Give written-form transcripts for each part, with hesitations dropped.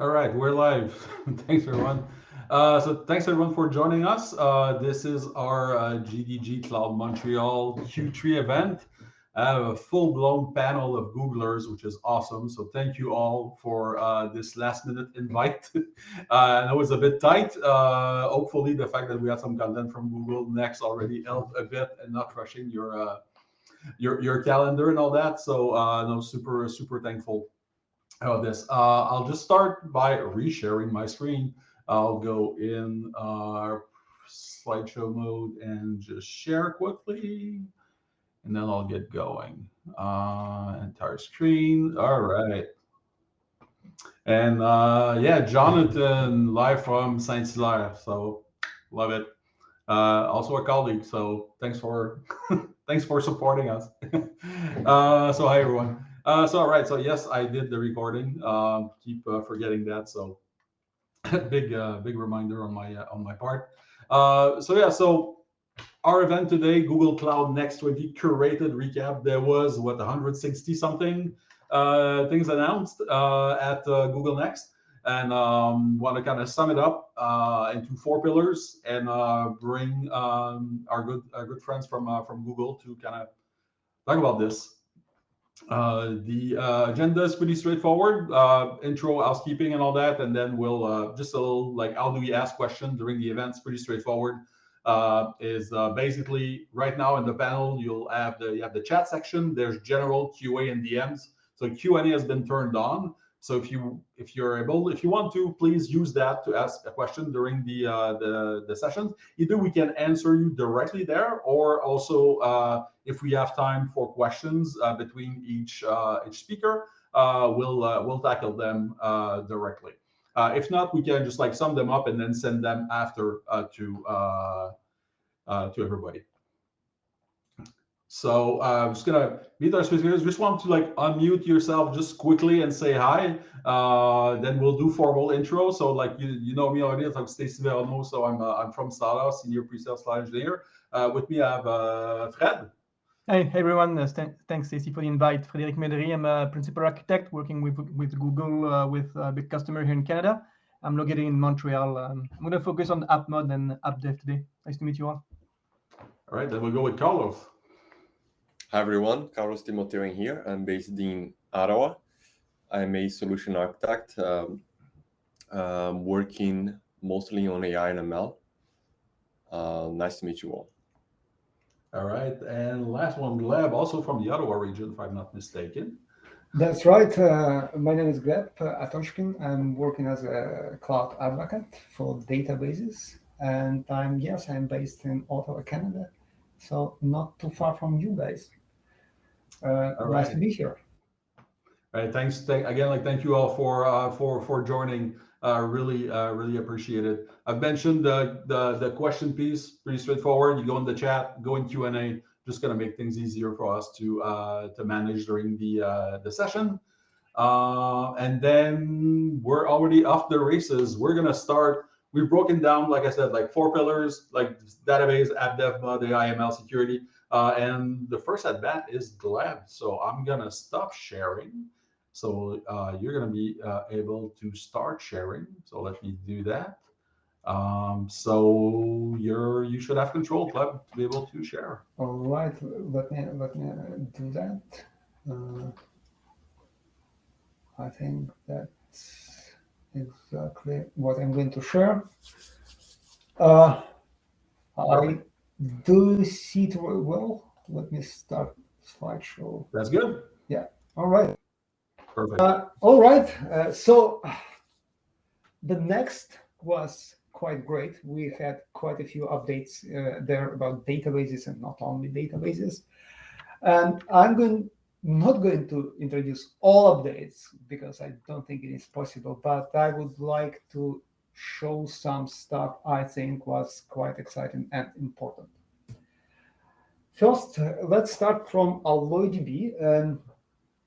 All right, we're live. Thanks, everyone. So thanks, everyone, for joining us. This is our GDG Cloud Montreal Q3 event. I have a full-blown panel of Googlers, which is awesome. So thank you all for this last-minute invite. I know it's a bit tight. Hopefully, the fact that we had some content from Google Next already helped a bit and not rushing your calendar and all that. So no, super thankful this. I'll just start by resharing my screen. I'll go in slideshow mode and just share quickly, and then I'll get going. Entire screen. All right. And yeah, Jonathan, live from Saint Hilaire. So love it. Also a colleague. So thanks for thanks for supporting us. So hi everyone. So all right. So yes, I did the recording. Keep forgetting that. So big reminder on my part. So yeah. So our event today, Google Cloud Next 20 curated recap. There was 160 something things announced at Google Next, and want to kind of sum it up into four pillars and bring our good friends from Google to kind of talk about this. The agenda is pretty straightforward. Intro, housekeeping, and all that, and then we'll just a little like how do we ask questions during the events. Pretty straightforward. Is basically right now in the panel you have the chat section. There's general QA and DMs. So Q&A has been turned on. So if you want to, please use that to ask a question during the sessions. Either we can answer you directly there, or also if we have time for questions between each speaker, we'll tackle them directly. If not, we can just like sum them up and then send them after to everybody. So I'm just gonna meet our speakers. Just want to like unmute yourself just quickly and say hi. Then we'll do formal intro. So like you know me already. I'm Stacy. So I'm from Sala, senior pre-sales cloud engineer. With me I have Fred. Hey everyone, thanks Stacy for the invite. Frédéric I'm a principal architect working with Google with a big customer here in Canada. I'm located in Montreal. I'm going to focus on AppMod and AppDev today. Nice to meet you all. All right, then we'll go with Carlos. Hi everyone, Carlos Timoteo here. I'm based in Ottawa. I'm a solution architect working mostly on AI and ML. Nice to meet you all. All right, and last one, Gleb, also from the Ottawa region, if I'm not mistaken. That's right. My name is Gleb Atoshkin. I'm working as a cloud advocate for databases, and I'm based in Ottawa, Canada, so not too far from you guys. Nice to be here. All right, thanks again. Like, thank you all for joining. Really appreciate it. I've mentioned the question piece, pretty straightforward. You go in the chat, go in Q&A. Just gonna make things easier for us to manage during the session. And then we're already off the races. We're gonna start. We've broken down, like I said, like four pillars, like database, AppDev, mod, AI, ML, security. And the first at bat is Gleb. So I'm gonna stop sharing. So you're gonna be able to start sharing. So let me do that. So you should have control, Gleb, to be able to share. All right, let me do that. I think that's exactly what I'm going to share. I do see it well. Let me start slideshow. That's good. Yeah. All right. Perfect. All right. So the next was quite great. We had quite a few updates there about databases and not only databases. And I'm not going to introduce all updates because I don't think it is possible, but I would like to show some stuff I think was quite exciting and important. First, let's start from AlloyDB.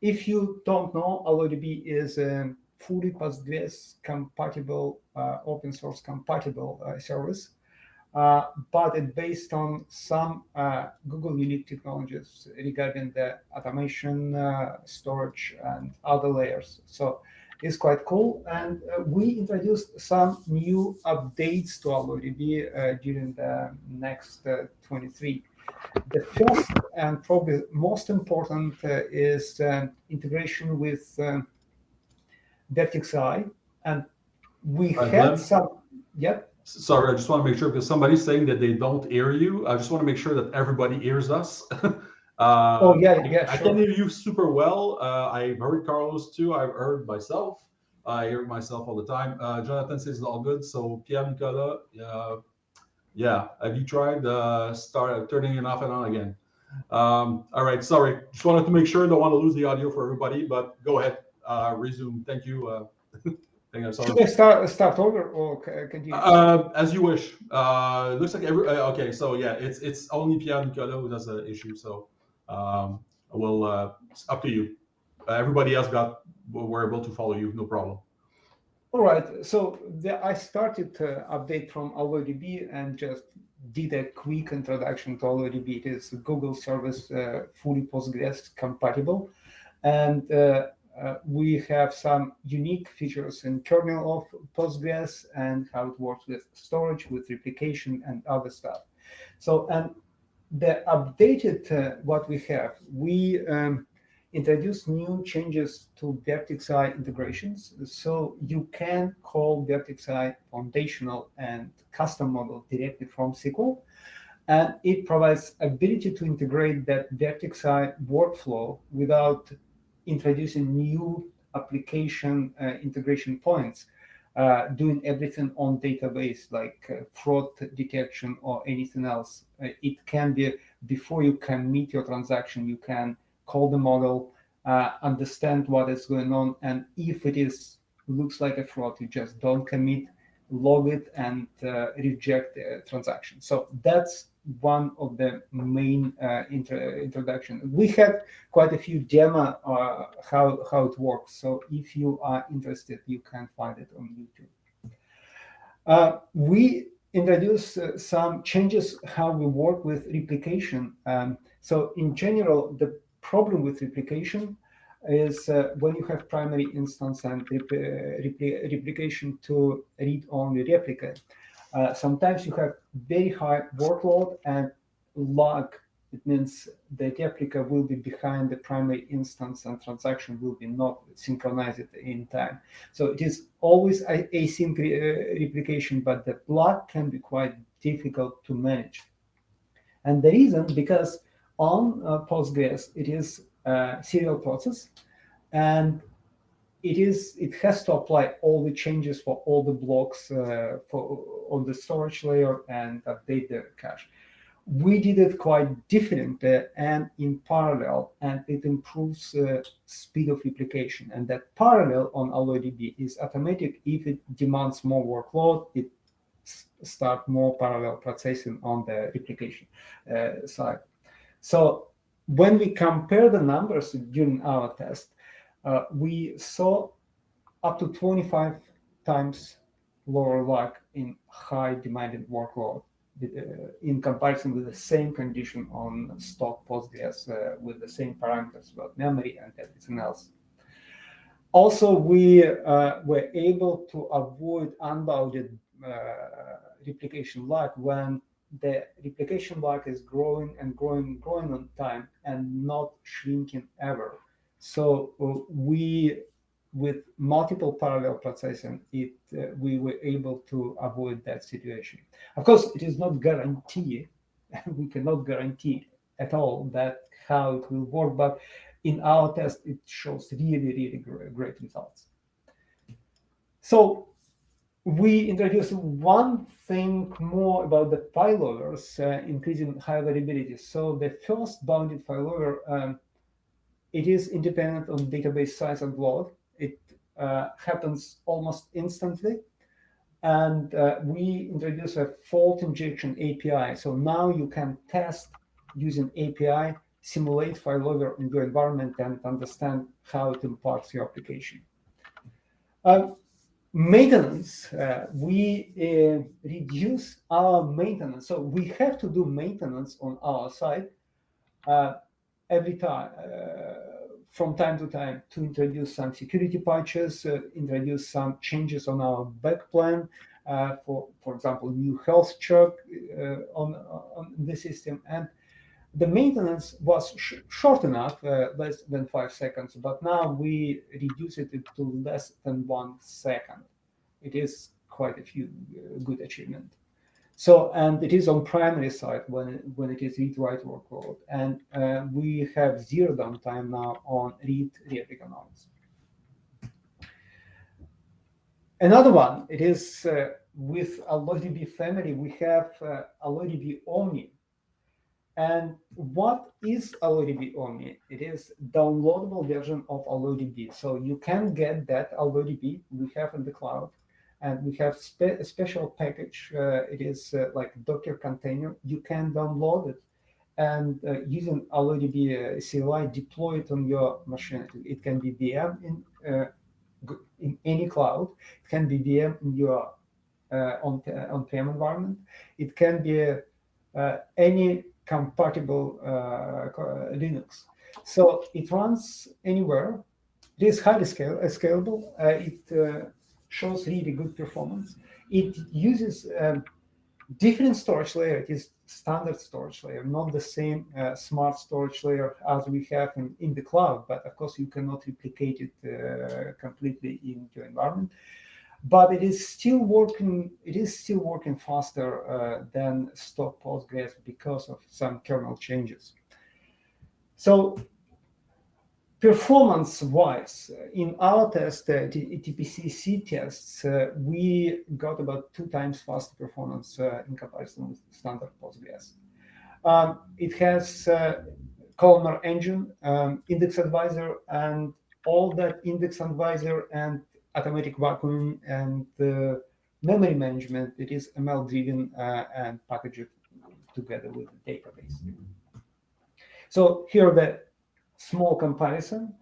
If you don't know, AlloyDB is a fully Postgres compatible, open source compatible service, but it's based on some Google unique technologies regarding the automation, storage, and other layers. So is quite cool. And we introduced some new updates to AlloDB during the next 23. The first and probably most important is integration with Vertex.ai, and we had Gleb? some. Yep. Sorry, I just want to make sure because somebody's saying that they don't hear you. I just want to make sure that everybody hears us. Oh yeah, I sure. can hear you super well. I've heard Carlos too. I've heard myself. I hear myself all the time. Jonathan says it's all good. So Pierre Nicolas, yeah. Have you tried start turning it off and on again? All right. Sorry. Just wanted to make sure. Don't want to lose the audio for everybody. But go ahead. Resume. Thank you. Should I start over or continue? As you wish. Looks like okay. So yeah, it's only Pierre Nicolas who has an issue. So it's up to you. Everybody else were able to follow you. No problem. All right. So I started to update from AlloDB and just did a quick introduction to AlloDB. It is a Google service, fully Postgres compatible, and we have some unique features in kernel of Postgres and how it works with storage, with replication, and other stuff. So, and the updated what we have, we introduced new changes to Vertex.ai integrations. So you can call Vertex.ai foundational and custom model directly from SQL. And it provides ability to integrate that Vertex.ai workflow without introducing new application integration points, doing everything on database like fraud detection or anything else. It can be before you commit your transaction, you can call the model, understand what is going on, and if it looks like a fraud, you just don't commit, log it, and reject the transaction. So that's one of the main introduction. We had quite a few demo how it works. So if you are interested, you can find it on YouTube. We introduced some changes how we work with replication. So in general, the problem with replication is when you have primary instance and replication to read-only replica. Sometimes you have very high workload and lag. It means the replica will be behind the primary instance and transaction will be not synchronized in time. So it is always async replication, but the lag can be quite difficult to manage. And the reason, because on Postgres, it is a serial process, and it has to apply all the changes for all the blocks on the storage layer and update the cache. We did it quite different and in parallel, and it improves speed of replication. And that parallel on AlloDB is automatic. If it demands more workload, it start more parallel processing on the replication side. So when we compare the numbers during our test, we saw up to 25 times lower lag in high demanded workload in comparison with the same condition on stock Postgres with the same parameters about memory and everything else. Also, we were able to avoid unbounded replication lag when the replication lag is growing and growing on time and not shrinking ever. So we, with multiple parallel processing, we were able to avoid that situation. Of course, it is not guaranteed. We cannot guarantee at all that how it will work, but in our test, it shows really great results. So we introduced one thing more about the failovers, increasing high availability. So the first bounded failover, it is independent on database size and load. It happens almost instantly. And we introduced a fault injection API. So now you can test using API, simulate failover in your environment and understand how it impacts your application. Maintenance, we reduce our maintenance. So we have to do maintenance on our side every time from time to time to introduce some security patches, introduce some changes on our back plan, for example, new health check on the system. And the maintenance was short enough, less than 5 seconds, but now we reduce it to less than 1 second. It is quite a few good achievement. So, and it is on primary side when it is read-write workload, and we have 0 downtime now on read economics. Another one, it is with AlloyDB family, we have AlloyDB Omni. And what is AlloyDB Omni? It is downloadable version of AlloyDB. So you can get that AlloyDB we have in the cloud. And we have a special package. It is like a Docker container. You can download it and using AlloyDB CLI, deploy it on your machine. It can be VM in any cloud. It can be VM in your on-prem environment. It can be any compatible Linux. So it runs anywhere. It is highly scalable. It shows really good performance. It uses different storage layer. It is standard storage layer, not the same smart storage layer as we have in the cloud. But of course, you cannot replicate it completely in your environment. But it is still working. It is still working faster than stock Postgres because of some kernel changes. So, performance-wise, in our test, TPC-C tests, we got about 2 times faster performance in comparison with standard Postgres. It has columnar engine, index advisor, and all that index advisor and automatic vacuum and memory management. It is ML-driven and packaged together with the database. So here the small comparison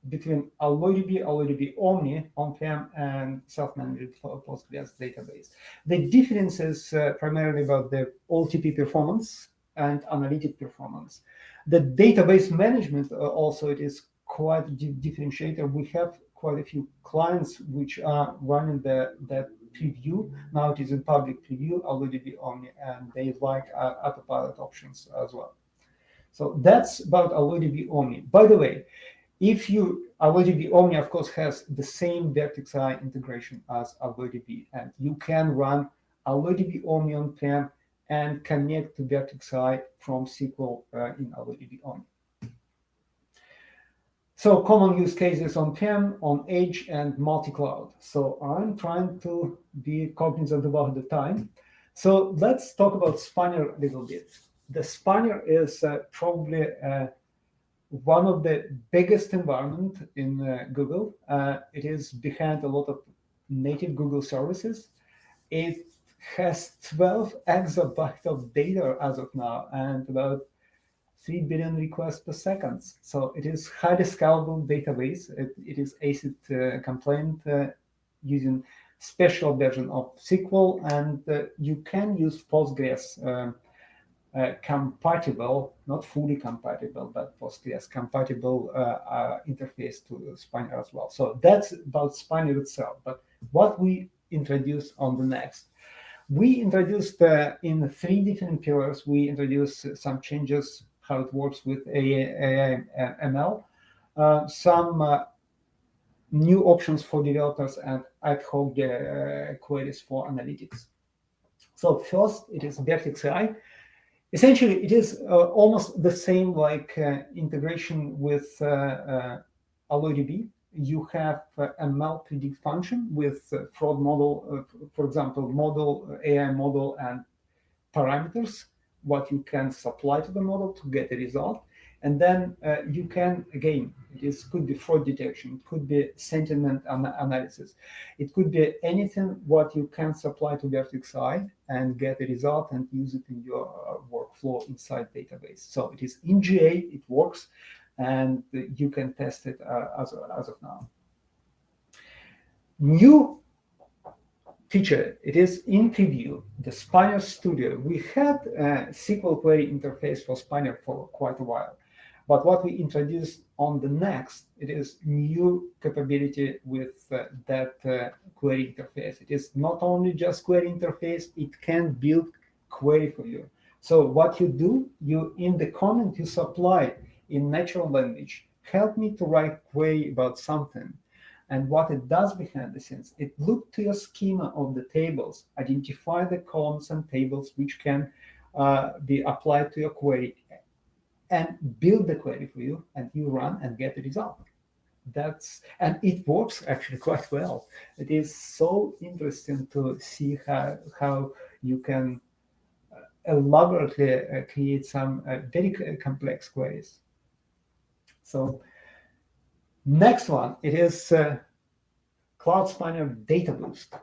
between AlloyDB Omni on-prem and self-managed Postgres database. The difference is primarily about the OLTP performance and analytic performance. The database management also, it is quite a differentiator. We have quite a few clients which are running that preview. Now it is in public preview, AlloyDB Omni, and they like autopilot options as well. So that's about AlloyDB Omni. By the way, AlloyDB Omni, of course, has the same Vertex-I integration as AlloyDB, and you can run AlloyDB Omni on-prem and connect to Vertex-I from SQL in AlloyDB Omni. So common use cases on-prem, on edge, and multi-cloud. So I'm trying to be cognizant about the time. So let's talk about Spanner a little bit. The Spanner is probably one of the biggest environment in Google. It is behind a lot of native Google services. It has 12 exabytes of data as of now and about 3 billion requests per second. So it is highly scalable database. It is ACID compliant using special version of SQL, and you can use Postgres compatible, not fully compatible, but Postgres compatible interface to Spanner as well. So that's about Spanner itself. But what we introduced on the next, we introduced in 3 different pillars. We introduced some changes, how it works with AI ML, some new options for developers, and ad hoc queries for analytics. So first, it is Vertex-I. Essentially, it is almost the same like integration with AlloyDB. You have a ML predict function with fraud model, for example, model, AI model, and parameters, what you can supply to the model to get a result. And then you can, again, could be fraud detection, it could be sentiment analysis. It could be anything what you can supply to Vertex-I and get a result and use it in your workflow inside database. So it is in GA, it works, and you can test it as of now. New feature, it is in preview, the Spanner Studio. We had a SQL query interface for Spanner for quite a while. But what we introduced on the next, it is new capability with that query interface. It is not only just query interface, it can build query for you. So what you do, you in the comment you supply in natural language, help me to write query about something. And what it does behind the scenes, it looks to your schema of the tables, identify the columns and tables which can be applied to your query, and build the query for you, and you run and get the result. And it works actually quite well. It is so interesting to see how you can elaborately create some very complex queries. So next one, it is Cloud Spanner Data Boost.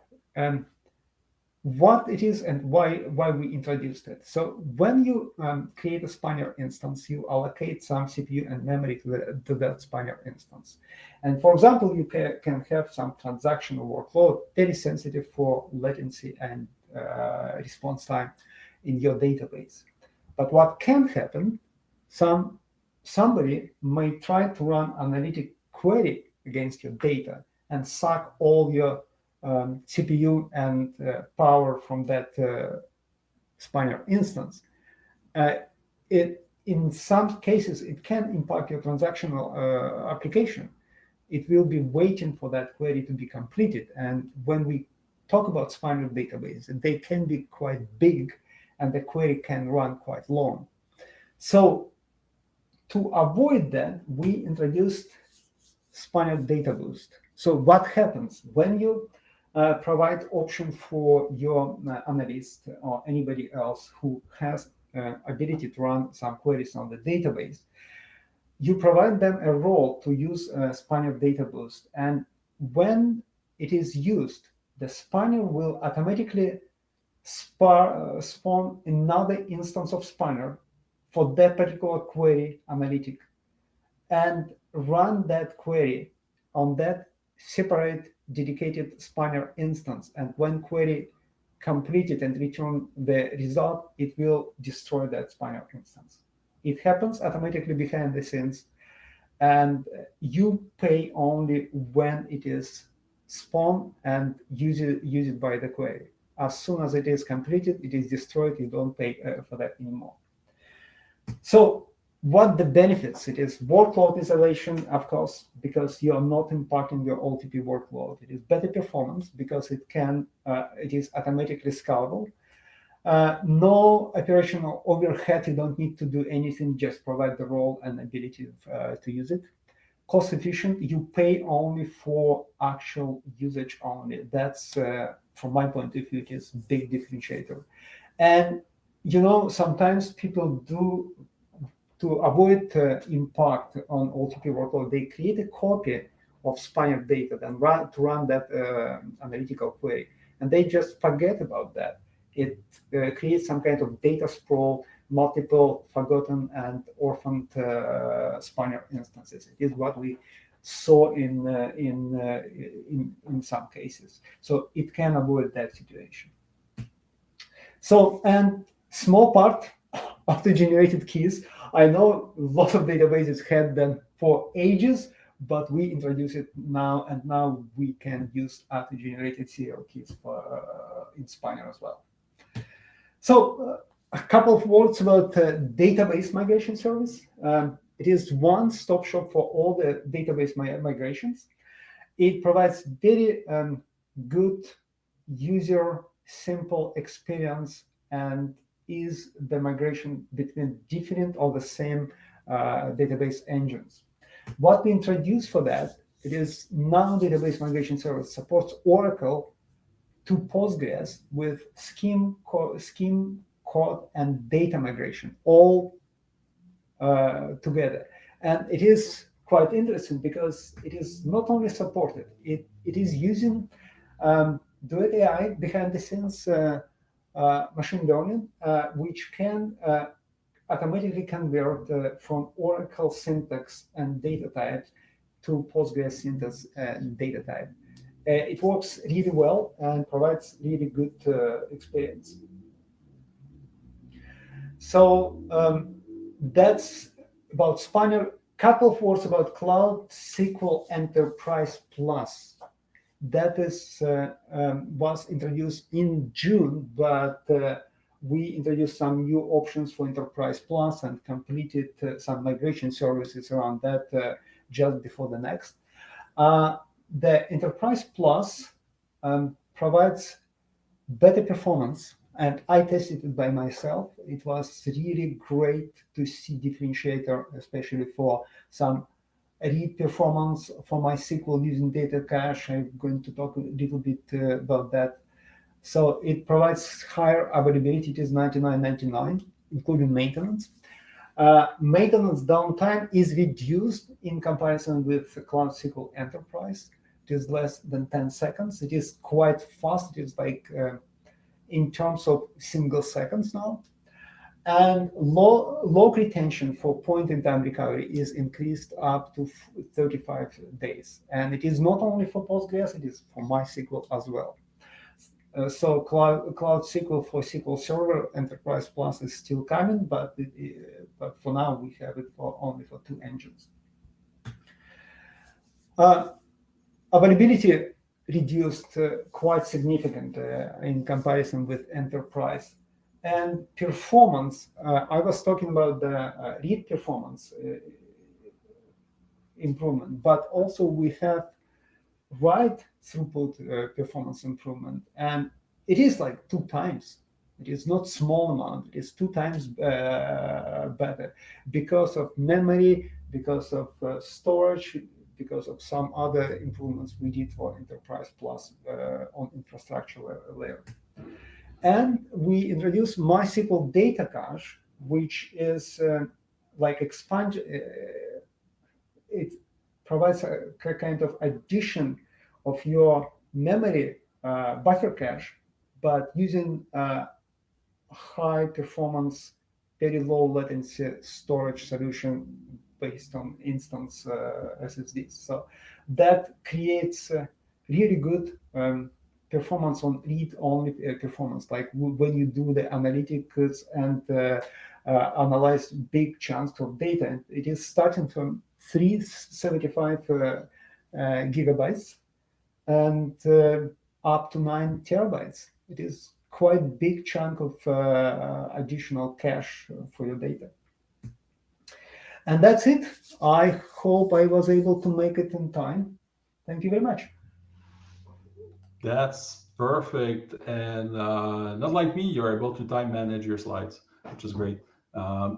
What it is and why we introduced it. So when you create a Spanner instance, you allocate some CPU and memory to that Spanner instance. And for example, you can have some transactional workload very sensitive for latency and response time in your database. But what can happen, somebody may try to run analytic query against your data and suck all your CPU and power from that Spanner instance. In some cases, it can impact your transactional application. It will be waiting for that query to be completed. And when we talk about Spanner databases, they can be quite big, and the query can run quite long. So to avoid that, we introduced Spanner Data Boost. So what happens when you provide option for your analyst or anybody else who has ability to run some queries on the database, you provide them a role to use Spanner Data Boost. And when it is used, the Spanner will automatically spawn another instance of Spanner for that particular query analytic and run that query on that separate dedicated Spanner instance. And when query completed and return the result, it will destroy that Spanner instance. It happens automatically behind the scenes, and you pay only when it is spawned and used by the query. As soon as it is completed, it is destroyed. You don't pay for that anymore. So what the benefits? It is workload isolation, of course, because you are not impacting your OLTP workload. It is better performance because it is automatically scalable. No operational overhead. You don't need to do anything, just provide the role and ability to use it. Cost efficient. You pay only for actual usage only. That's, from my point of view, it is a big differentiator. And, sometimes people do, to avoid impact on OLTP workload, they create a copy of Spanner data and run that analytical query. And they just forget about that. It creates some kind of data sprawl, multiple forgotten and orphaned Spanner instances. It is what we saw in some cases. So it can avoid that situation. So, and small part of the generated keys. I know a lot of databases had them for ages, but we introduce it now, and now we can use auto-generated serial keys in Spanner as well. So a couple of words about database migration service. It is one-stop shop for all the database migrations. It provides very good user simple experience and is the migration between different or the same database engines. What we introduced for that, it is now database migration service supports Oracle to Postgres with scheme code and data migration all together. And it is quite interesting because it is not only supported, it is using Duet AI behind the scenes machine learning, which can automatically convert from Oracle syntax and data type to Postgres syntax and data type. It works really well and provides really good experience. So that's about Spaniard, couple of words about Cloud SQL Enterprise Plus. That is was introduced in June, but we introduced some new options for Enterprise Plus and completed some migration services around that just before the next. The Enterprise Plus provides better performance, and I tested it by myself. It was really great to see differentiator, especially for some read performance for MySQL using data cache. I'm going to talk a little bit about that. So it provides higher availability. It is 99.99, including maintenance. Maintenance downtime is reduced in comparison with Cloud SQL Enterprise. It is less than 10 seconds. It is quite fast. It is like in terms of single seconds now. And log retention for point-in-time recovery is increased up to 35 days. And it is not only for Postgres, it is for MySQL as well. So Cloud SQL for SQL Server Enterprise Plus is still coming, but for now we have it only for 2 engines. Availability reduced quite significant in comparison with Enterprise. And performance, I was talking about the read performance improvement, but also we have write throughput performance improvement, and it is like 2 times. It is not small amount. It is 2 times better because of memory, because of storage, because of some other improvements we did for Enterprise Plus on infrastructure layer. And we introduced MySQL data cache, which is like expand. It provides a kind of addition of your memory buffer cache, but using high performance, very low latency storage solution based on instance SSDs. So that creates really good performance on read-only performance, like when you do the analytics and analyze big chunks of data. And it is starting from 375 gigabytes and up to 9 terabytes. It is quite big chunk of additional cache for your data. And that's it. I hope I was able to make it in time. Thank you very much. That's perfect. And not like me, you're able to time manage your slides, which is great. I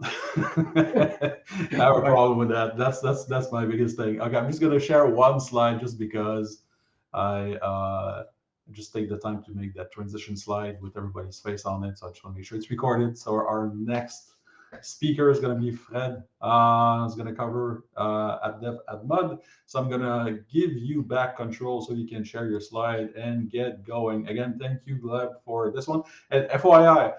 have a problem with that. That's my biggest thing. Okay, I'm just gonna share one slide just because I just take the time to make that transition slide with everybody's face on it. So I just want to make sure it's recorded. So our next speaker is going to be Fred. It's going to cover AppDev, AppMod. So I'm going to give you back control so you can share your slide and get going. Again, thank you, Gleb, for this one. And FYI,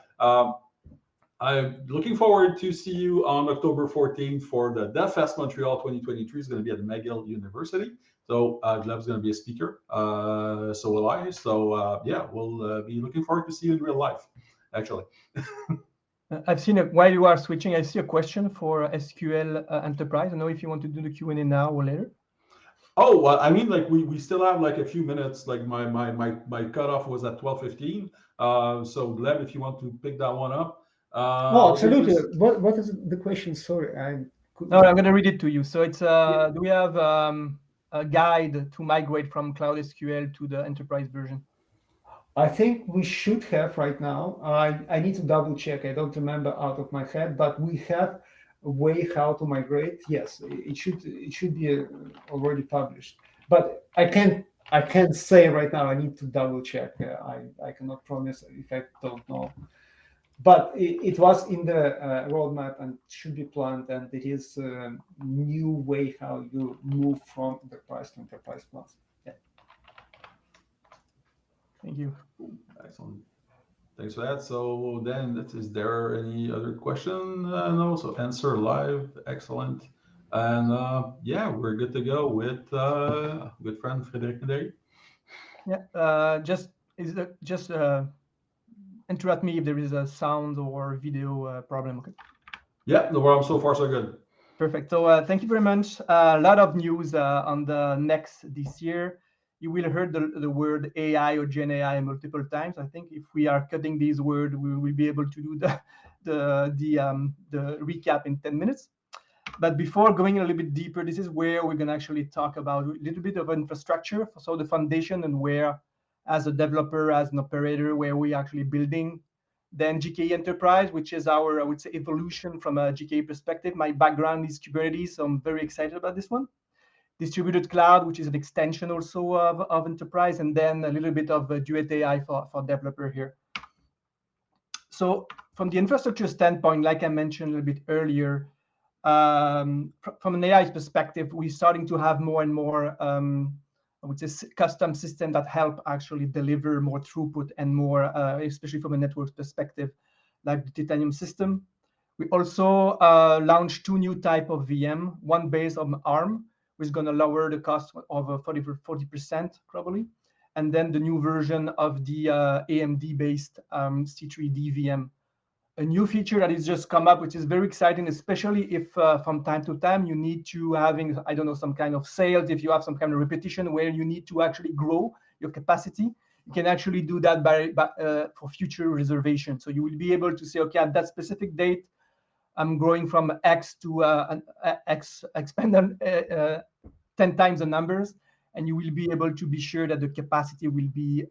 I'm looking forward to see you on October 14th for the DevFest Montreal 2023. It's going to be at McGill University. So Gleb's going to be a speaker. So will I. So yeah, we'll be looking forward to see you in real life, actually. I've seen while you are switching, I see a question for SQL Enterprise. I don't know if you want to do the Q&A now or later. Oh, well, I mean, like we still have like a few minutes. Like my cutoff was at 12:15. So Gleb, if you want to pick that one up. Oh, absolutely. What is the question? Sorry, I'm going to read it to you. So it's do we have a guide to migrate from Cloud SQL to the Enterprise version? I think we should have right now. I need to double check. I don't remember out of my head, but we have a way how to migrate. Yes, it should be already published. But I can't say right now. I need to double check. I cannot promise if I don't know. But it was in the roadmap and should be planned, and it is a new way how you move from Enterprise to Enterprise Plus. Yeah. Thank you. Excellent. Thanks for that. So then, is there any other question? No. So answer live. Excellent. And yeah, we're good to go with good friend Frédéric. Yeah. Just interrupt me if there is a sound or video problem. Okay. Yeah, no problem. So far, so good. Perfect. So thank you very much. A lot of news on the Next this year. You will heard the word AI or Gen AI multiple times. I think if we are cutting these words, we will be able to do the recap in 10 minutes. But before going a little bit deeper, this is where we're going to actually talk about a little bit of infrastructure. So the foundation and where, as a developer, as an operator, where we're actually building. Then GKE Enterprise, which is our, I would say, evolution from a GKE perspective. My background is Kubernetes, so I'm very excited about this one. Distributed cloud, which is an extension also of enterprise, and then a little bit of Duet AI for developer here. So from the infrastructure standpoint, like I mentioned a little bit earlier, from an AI perspective, we're starting to have more and more, I would say, custom systems that help actually deliver more throughput and more, especially from a network perspective, like the Titanium system. We also launched 2 new type of VM, one based on ARM, which is going to lower the cost of 40% probably. And then the new version of the AMD-based C3D VM. A new feature that has just come up, which is very exciting, especially if from time to time you need to having, I don't know, some kind of sales, if you have some kind of repetition where you need to actually grow your capacity, you can actually do that for future reservation. So you will be able to say, okay, at that specific date, I'm growing from X to X, expand 10 times the numbers, and you will be able to be sure that the capacity will be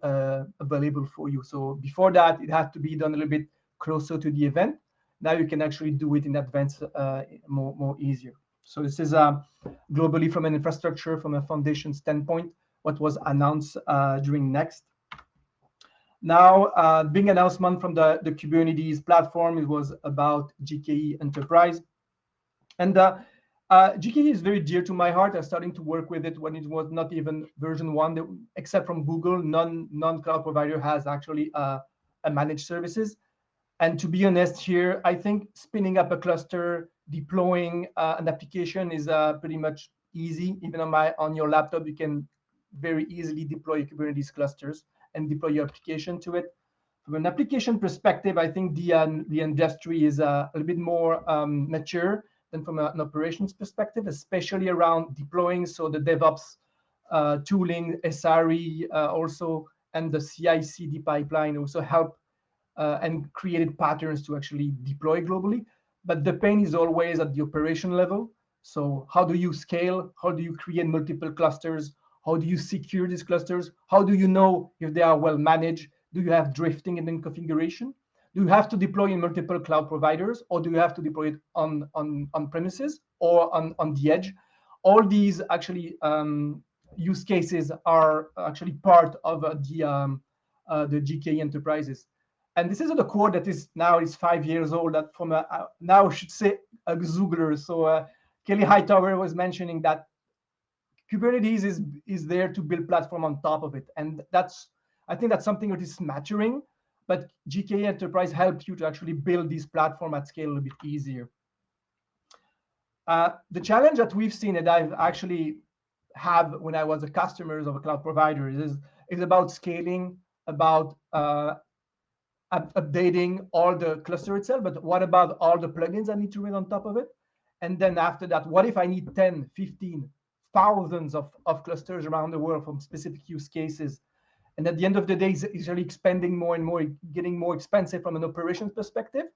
available for you. So before that, it had to be done a little bit closer to the event. Now you can actually do it in advance more easier. So this is globally from an infrastructure, from a foundation standpoint, what was announced during Next. Now, big announcement from the Kubernetes platform, it was about GKE Enterprise. And GKE is very dear to my heart. I'm starting to work with it when it was not even version 1, except from Google. Non-cloud provider has actually a managed services. And to be honest here, I think spinning up a cluster, deploying an application is pretty much easy. Even on your laptop, you can very easily deploy Kubernetes clusters and deploy your application to it. From an application perspective, I think the industry is a little bit more mature than from an operations perspective, especially around deploying. So the DevOps tooling, SRE also, and the CI/CD pipeline also help and created patterns to actually deploy globally. But the pain is always at the operation level. So how do you scale? How do you create multiple clusters? How do you secure these clusters? How do you know if they are well managed? Do you have drifting in the configuration? Do you have to deploy in multiple cloud providers, or do you have to deploy it on premises or on the edge? All these actually use cases are actually part of the GKE Enterprises. And this is the core that is now is 5 years old. That from now I should say a Zoogler. So Kelly Hightower was mentioning that Kubernetes is there to build platform on top of it, and I think that's something that is maturing. But GKE Enterprise helps you to actually build this platform at scale a little bit easier. The challenge that we've seen, and I've actually have when I was a customer of a cloud provider, is about scaling, about updating all the cluster itself, but what about all the plugins I need to run on top of it? And then after that, what if I need 10, 15, thousands of clusters around the world from specific use cases? And at the end of the day, it's usually expanding more and more, getting more expensive from an operations perspective.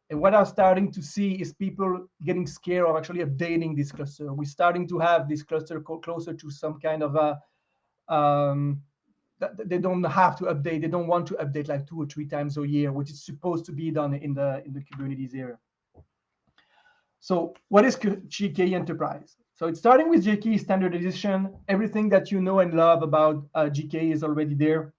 And what I'm starting to see is people getting scared of actually updating this cluster. We're starting to have this cluster closer to some kind of a, they don't have to update. They don't want to update like 2 or 3 times a year, which is supposed to be done in the Kubernetes area. So what is GKE Enterprise? So it's starting with GKE Standard Edition. Everything that you know and love about GKE is already there.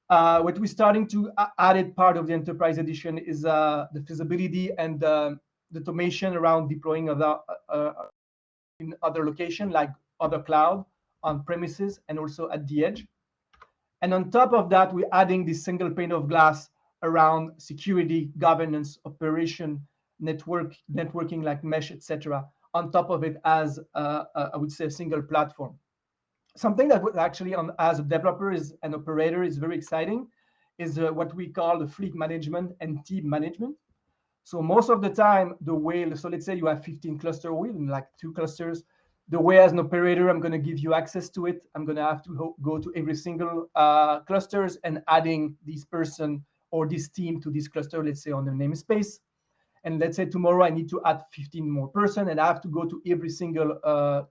What we're starting to add part of the Enterprise Edition is the feasibility and the automation around deploying in other locations like other cloud, on premises, and also at the edge. And on top of that, we're adding this single pane of glass around security, governance, operation, networking like mesh, etc. On top of it as, I would say, a single platform. Something that would actually, as a developer and operator, is very exciting is what we call the fleet management and team management. So most of the time, the way, so let's say you have 15 cluster wheel and like 2 clusters, the way as an operator, I'm going to give you access to it. I'm going to have to go to every single clusters and adding this person or this team to this cluster, let's say on the namespace. And let's say tomorrow I need to add 15 more person and I have to go to every single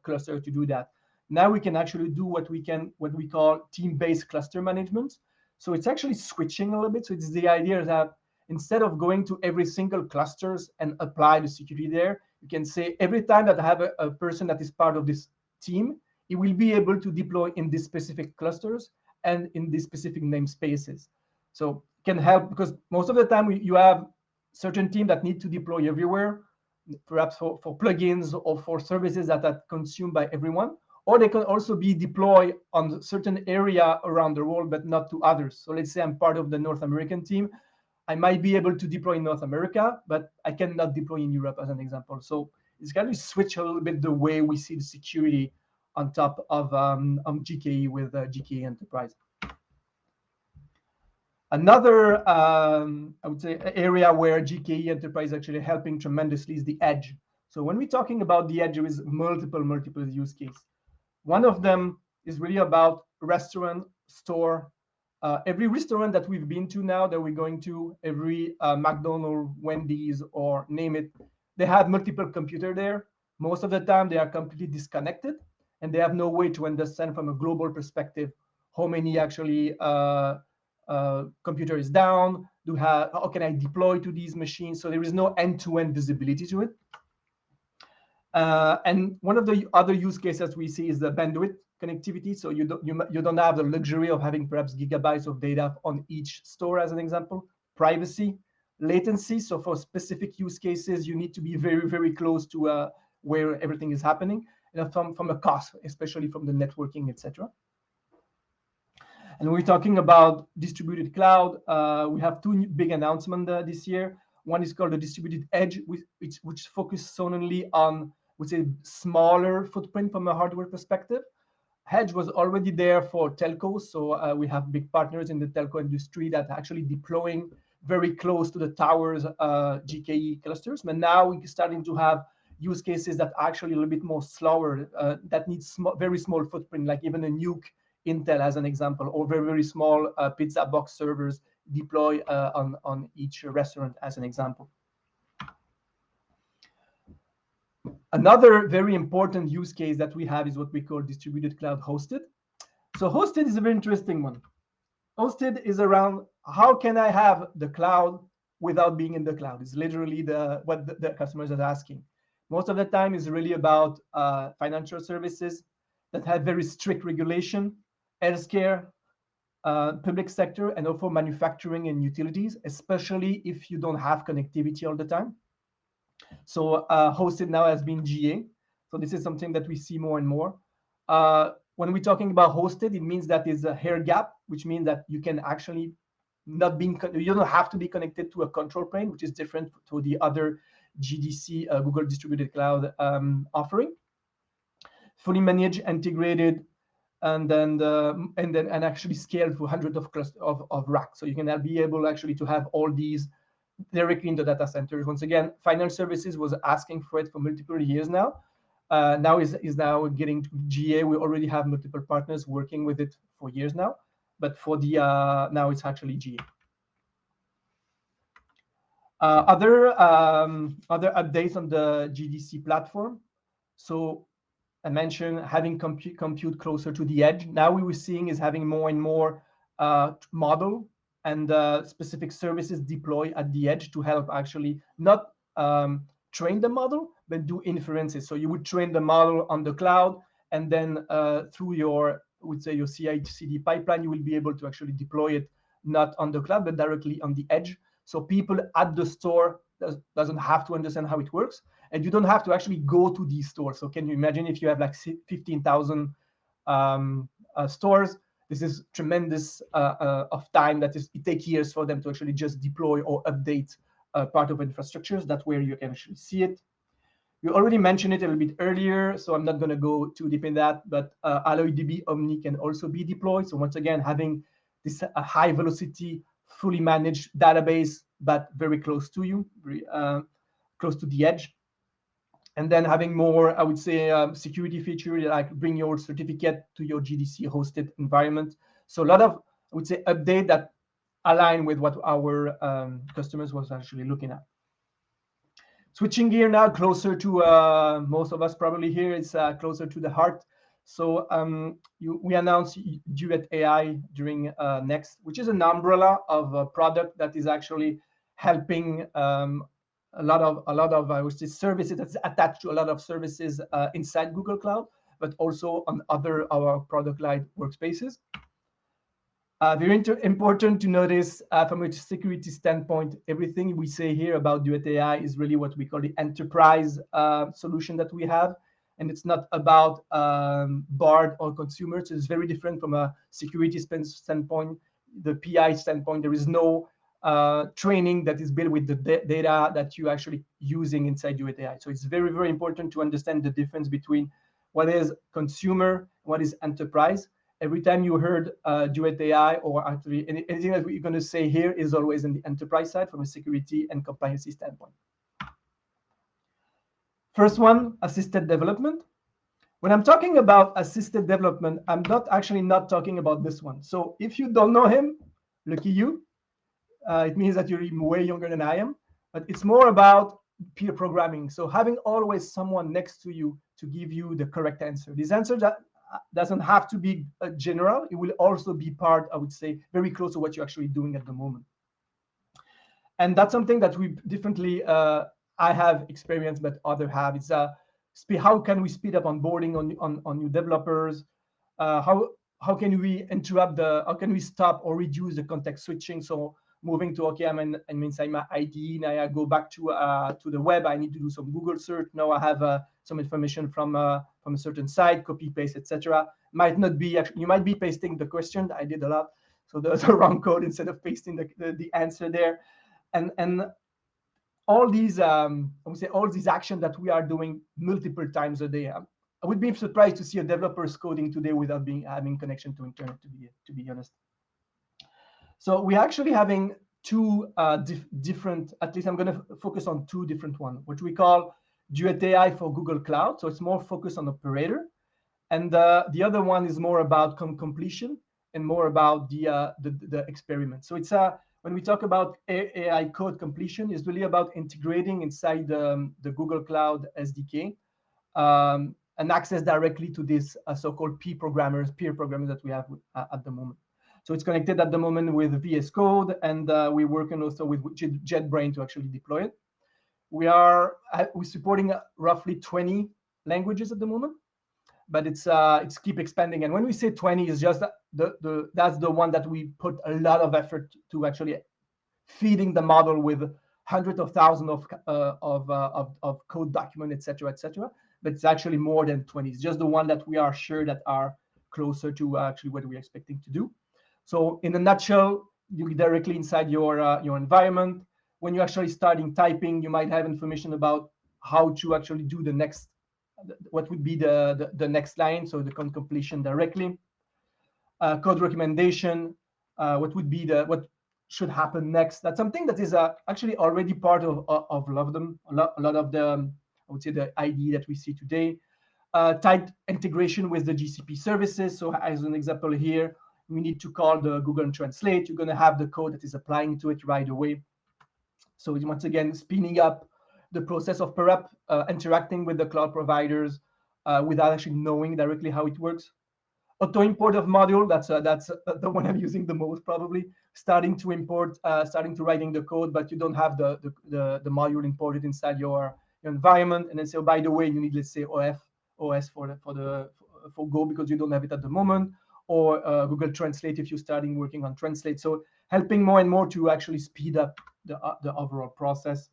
cluster to do that. Now we can actually do what we call team-based cluster management. So it's actually switching a little bit. So it's the idea that instead of going to every single clusters and apply the security there, you can say every time that I have a person that is part of this team, it will be able to deploy in these specific clusters and in these specific namespaces. So it can help because most of the time you have certain team that need to deploy everywhere, perhaps for plugins or for services that are consumed by everyone, or they can also be deployed on a certain area around the world, but not to others. So let's say I'm part of the North American team. I might be able to deploy in North America, but I cannot deploy in Europe as an example. So it's going to switch a little bit the way we see the security on top of GKE with GKE Enterprise. Another, I would say, area where GKE Enterprise is actually helping tremendously is the edge. So when we're talking about the edge, there is multiple use cases. One of them is really about restaurant, store. Every restaurant that we've been to now, that we're going to, every McDonald's, Wendy's, or name it, they have multiple computers there. Most of the time, they are completely disconnected, and they have no way to understand from a global perspective how many actually computer is down, how can I deploy to these machines? So there is no end-to-end visibility to it. And one of the other use cases we see is the bandwidth connectivity. So you don't have the luxury of having perhaps gigabytes of data on each store, as an example. Privacy, latency. So for specific use cases, you need to be very, very close to where everything is happening, and from a cost, especially from the networking, etc. And we're talking about distributed cloud. We have 2 big announcements this year. One is called the Distributed Edge, which focuses solely on, would say, smaller footprint from a hardware perspective. Edge was already there for telcos, so we have big partners in the telco industry that are actually deploying very close to the towers GKE clusters. But now we're starting to have use cases that are actually a little bit more slower, that need very small footprint, like even a Nuke Intel as an example, or very, very small pizza box servers deploy on each restaurant as an example. Another very important use case that we have is what we call distributed cloud hosted. So hosted is a very interesting one. Hosted is around how can I have the cloud without being in the cloud? It's literally what the customers are asking. Most of the time is really about financial services that have very strict regulation, healthcare, public sector, and also manufacturing and utilities, especially if you don't have connectivity all the time. So hosted now has been GA. So this is something that we see more and more. When we're talking about hosted, it means that is a air gap, which means that you can actually you don't have to be connected to a control plane, which is different to the other GDC, Google Distributed Cloud offering. Fully managed, integrated, and actually scaled for hundreds of racks. So you can be able actually to have all these directly in the data centers. Once again, financial services was asking for it for multiple years now. Now is now getting to GA. We already have multiple partners working with it for years now, but for the now it's actually GA. Other updates on the GDC platform. So I mentioned having compute closer to the edge. Now we were seeing is having more and more model and specific services deploy at the edge to help actually not train the model, but do inferences. So you would train the model on the cloud, and then through your CI/CD pipeline, you will be able to actually deploy it not on the cloud, but directly on the edge. So people at the store doesn't have to understand how it works, and you don't have to actually go to these stores. So can you imagine if you have like 15,000 stores? This is tremendous of time that it takes years for them to actually just deploy or update part of infrastructures. That's where you can actually see it. You already mentioned it a little bit earlier, so I'm not going to go too deep in that, but AlloyDB Omni can also be deployed. So once again, having this high velocity fully managed database, but very close to you, very close to the edge. And then having more, I would say, security feature, like bring your certificate to your GDC hosted environment. So a lot of, I would say, update that align with what our customers was actually looking at. Switching gear now, closer to most of us probably here, it's closer to the heart. So we announced Duet AI during Next, which is an umbrella of a product that is actually helping a lot of I would say services that's attached to a lot of services inside Google Cloud, but also on other our product line workspaces. Very important to notice from a security standpoint, everything we say here about Duet AI is really what we call the enterprise solution that we have. And it's not about BARD or consumers. It's very different from a security standpoint, the PI standpoint. There is no training that is built with the data that you're actually using inside Duet AI. So it's very, very important to understand the difference between what is consumer, what is enterprise. Every time you heard Duet AI, or actually anything that we're going to say here is always in the enterprise side from a security and compliance standpoint. First one, assisted development. When I'm talking about assisted development, I'm not talking about this one. So if you don't know him, lucky you. It means that you're even way younger than I am. But it's more about peer programming. So having always someone next to you to give you the correct answer. This answer that doesn't have to be general. It will also be part, I would say, very close to what you're actually doing at the moment. And that's something that we differently, I have experienced, but others have. It's how can we speed up onboarding on new developers? How can we interrupt how can we stop or reduce the context switching? So moving to, okay, I'm inside my IDE, now I go back to the web, I need to do some Google search, now I have some information from a certain site, copy, paste, etc. Might not be, actually, you might be pasting the question, I did a lot, so there's a wrong code instead of pasting the answer there. And all these, I would say, all these actions that we are doing multiple times a day. I would be surprised to see a developer's coding today without having connection to internet, to be honest. So we're actually having two different, at least I'm going to focus on two different ones, which we call Duet AI for Google Cloud. So it's more focused on operator. And the other one is more about completion and more about the experiment. So it's when we talk about AI code completion, it's really about integrating inside the Google Cloud SDK and access directly to this so-called peer programmers that we have at the moment. So it's connected at the moment with VS Code, and we're working also with JetBrains to actually deploy it. We're supporting roughly 20 languages at the moment, but it's keep expanding. And when we say 20, it's just that's the one that we put a lot of effort to actually feeding the model with hundreds of thousands of code documents, etc., etc. But it's actually more than 20. It's just the one that we are sure that are closer to actually what we're expecting to do. So in a nutshell, you directly inside your environment. When you're actually starting typing, you might have information about how to actually do the next, what would be the next line, so the completion directly. Code recommendation, what would be what should happen next. That's something that is actually already part of a lot of the, I would say, the IDE that we see today. Tight integration with the GCP services. So as an example here, we need to call the Google Translate. You're going to have the code that is applying to it right away. So once again, speeding up the process of perhaps interacting with the cloud providers without actually knowing directly how it works. Auto import of module, that's the one I'm using the most probably. Starting to import, starting to writing the code, but you don't have the module imported inside your environment. And then say, oh, by the way, you need, let's say, OS for Go because you don't have it at the moment, or Google Translate if you're starting working on Translate. So helping more and more to actually speed up the overall process.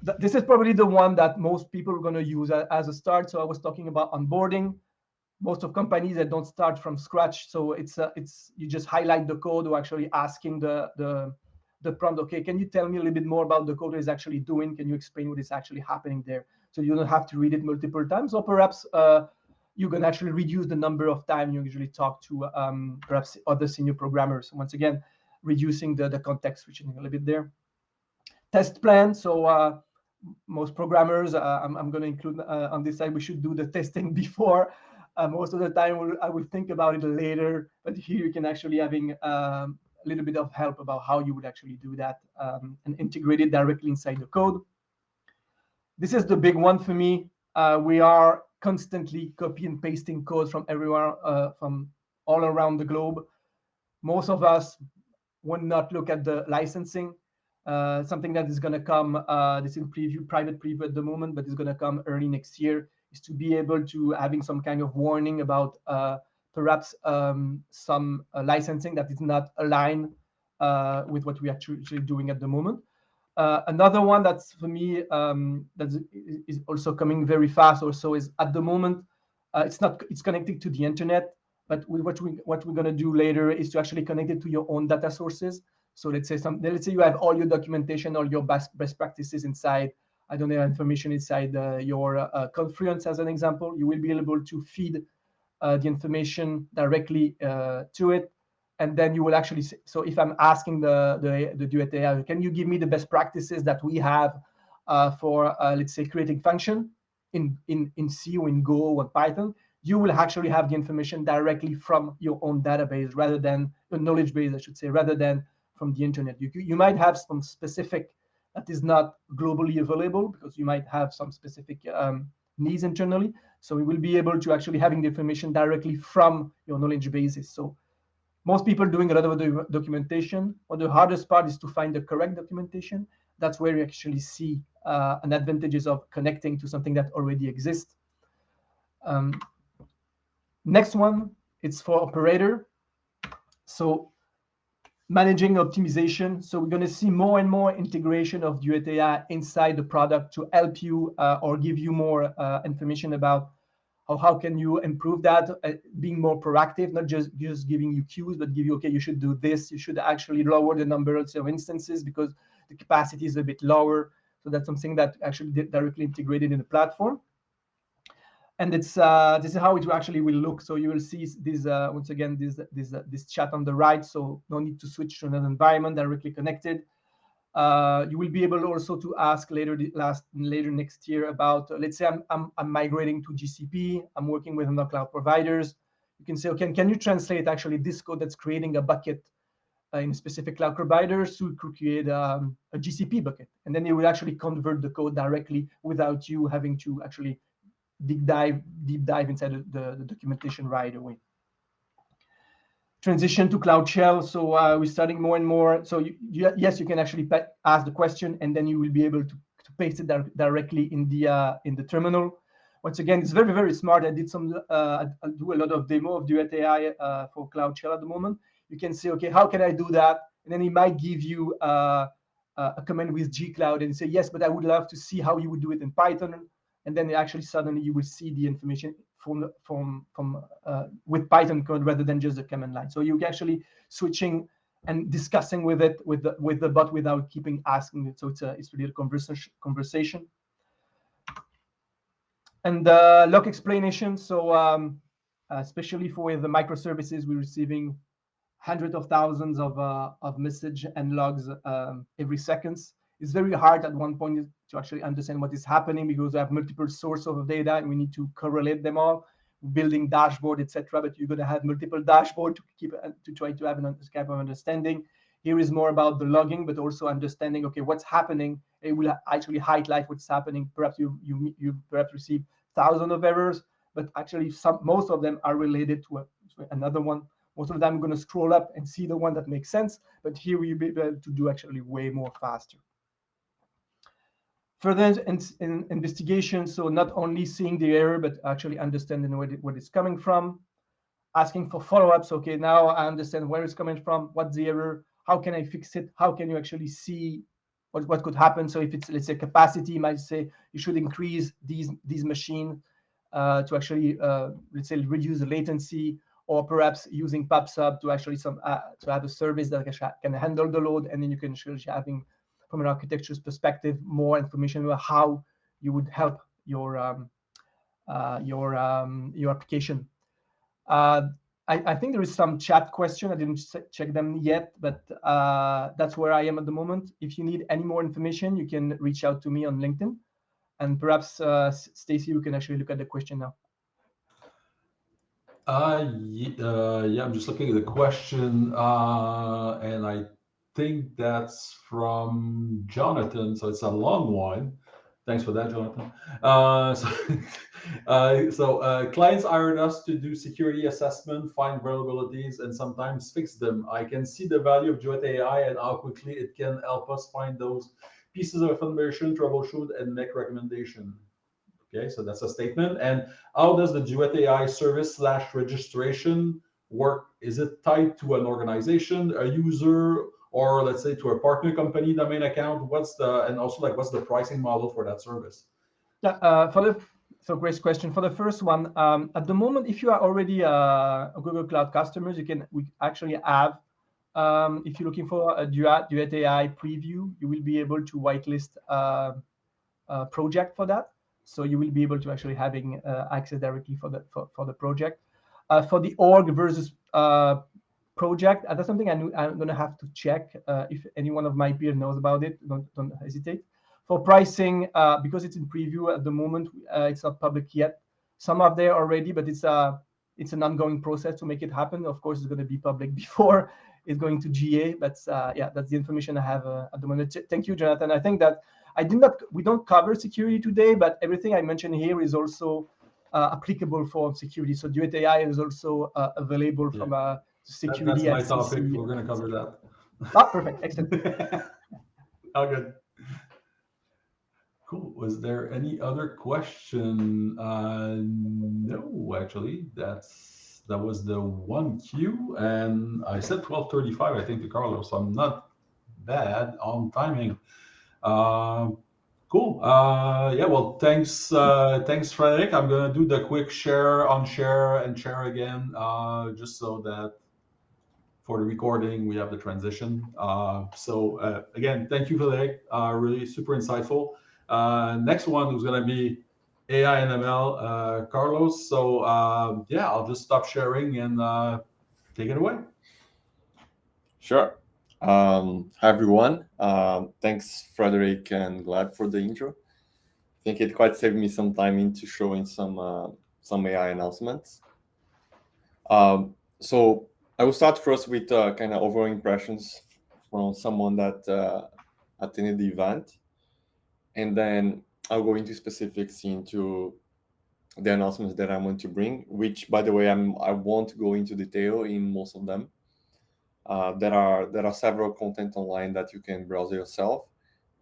This is probably the one that most people are going to use as a start. So I was talking about onboarding. Most of companies that don't start from scratch. So it's you just highlight the code or actually asking the prompt, okay, can you tell me a little bit more about the code is actually doing? Can you explain what is actually happening there? So you don't have to read it multiple times, or perhaps you can actually reduce the number of time you usually talk to perhaps other senior programmers. Once again, reducing the context switching a little bit there. Test plan. So most programmers, I'm going to include on this side, we should do the testing before. Most of the time, I will think about it later. But here you can actually having a little bit of help about how you would actually do that and integrate it directly inside the code. This is the big one for me. We are constantly copy and pasting code from everywhere, from all around the globe. Most of us would not look at the licensing. Something that is going to come, this is private preview at the moment, but it's going to come early next year, is to be able to having some kind of warning about perhaps some licensing that is not aligned with what we are actually doing at the moment. Another one that's for me that is also coming very fast also is at the moment, it's connected to the internet, but what we're going to do later is to actually connect it to your own data sources. So let's say you have all your documentation, all your best practices inside, I don't know, information inside your Confluence as an example. You will be able to feed the information directly to it. And then you will actually, so if I'm asking the Duet AI, can you give me the best practices that we have for, let's say, creating function in C or in Go or Python, you will actually have the information directly from your own database rather than your knowledge base, I should say, rather than from the internet. You might have some specific that is not globally available because you might have some specific needs internally. So we will be able to actually having the information directly from your knowledge bases. So most people doing a lot of the documentation, or the hardest part is to find the correct documentation. That's where you actually see an advantages of connecting to something that already exists. Next one, it's for operator. So managing optimization. So we're going to see more and more integration of Duet AI inside the product to help you or give you more information about how can you improve that, being more proactive, not just giving you cues, but give you, okay, you should do this. You should actually lower the number of instances because the capacity is a bit lower. So that's something that actually directly integrated in the platform. And it's this is how it actually will look. So you will see this once again this chat on the right. So no need to switch to another environment, directly connected. You will be able also to ask later next year about let's say I'm migrating to GCP. I'm working with another cloud providers. You can say, okay, can you translate actually this code that's creating a bucket in a specific cloud provider to create a GCP bucket, and then it will actually convert the code directly without you having to actually deep dive inside the documentation right away. Transition to Cloud Shell. So we're starting more and more. So yes, you can actually ask the question, and then you will be able to paste it directly in the terminal. Once again, it's very, very smart. I did I do a lot of demo of Duet AI for Cloud Shell at the moment. You can say, okay, how can I do that? And then it might give you a command with G-Cloud and say, yes, but I would love to see how you would do it in Python. And then actually suddenly you will see the information from with Python code rather than just the command line. So you're actually switching and discussing with it with the bot without keeping asking it. So it's really a conversation. And log explanation. So especially for the microservices, we're receiving hundreds of thousands of message and logs every seconds. It's very hard at one point to actually understand what is happening because we have multiple sources of data and we need to correlate them all, building dashboard, etc. But you're going to have multiple dashboard to try to have an kind of understanding. Here is more about the logging, but also understanding, okay, what's happening. It will actually highlight what's happening. Perhaps you perhaps receive thousands of errors, but actually most of them are related to another one. Most of them I'm going to scroll up and see the one that makes sense, but here we'll be able to do actually way more faster. Further investigation, so not only seeing the error, but actually understanding where it's coming from, asking for follow-ups. Okay, now I understand where it's coming from, what's the error, how can I fix it, how can you actually see what could happen. So if it's, let's say, capacity, you might say you should increase these machines to actually, let's say, reduce the latency, or perhaps using PubSub to actually to have a service that can handle the load, and then you can actually having, from an architecture's perspective, more information about how you would help your application. I think there is some chat question. I didn't check them yet, but that's where I am at the moment. If you need any more information, you can reach out to me on LinkedIn. And perhaps, Stacy, you can actually look at the question now. Yeah, I'm just looking at the question, and I think that's from Jonathan, so it's a long one. Thanks for that, Jonathan. Clients hired us to do security assessment, find vulnerabilities, and sometimes fix them. I can see the value of Duet AI and how quickly it can help us find those pieces of information, troubleshoot, and make recommendation. Okay, so that's a statement. And how does the Duet AI service / registration work? Is it tied to an organization, a user, or let's say to a partner company domain account? What's the pricing model for that service? Yeah, so great question. For the first one, at the moment, if you are already a Google Cloud customer, we actually have, if you're looking for a Duet AI preview, you will be able to whitelist a project for that. So you will be able to actually having access directly for the project. For the org versus project, that's something I'm going to have to check. If any one of my peers knows about it, don't hesitate. For pricing, because it's in preview at the moment, it's not public yet. Some are there already, but it's an ongoing process to make it happen. Of course, it's going to be public before it's going to GA. But yeah, that's the information I have at the moment. Thank you, Jonathan. I think that we don't cover security today, but everything I mentioned here is also applicable for security. So Duet AI is also available from a security. That's my topic. We're going to cover that. Oh, perfect. Excellent. Oh, good. Cool. Was there any other question? No, actually, that was the one queue, and I said 12:35. I think to Carlos, so I'm not bad on timing. Cool. Yeah. Well, thanks, Frédéric. I'm gonna do the quick share and share again, just so that for the recording we have the transition. Again, thank you, Frédéric. Really super insightful. Next one is gonna be AI and ML, Carlos. So yeah, I'll just stop sharing and take it away. Sure. Hi, everyone. Thanks, Frédéric and Gleb, for the intro. I think it quite saved me some time into showing some AI announcements. So I will start first with kind of overall impressions from someone that attended the event, and then I'll go into specifics into the announcements that I want to bring, which, by the way, I won't go into detail in most of them. There are several content online that you can browse yourself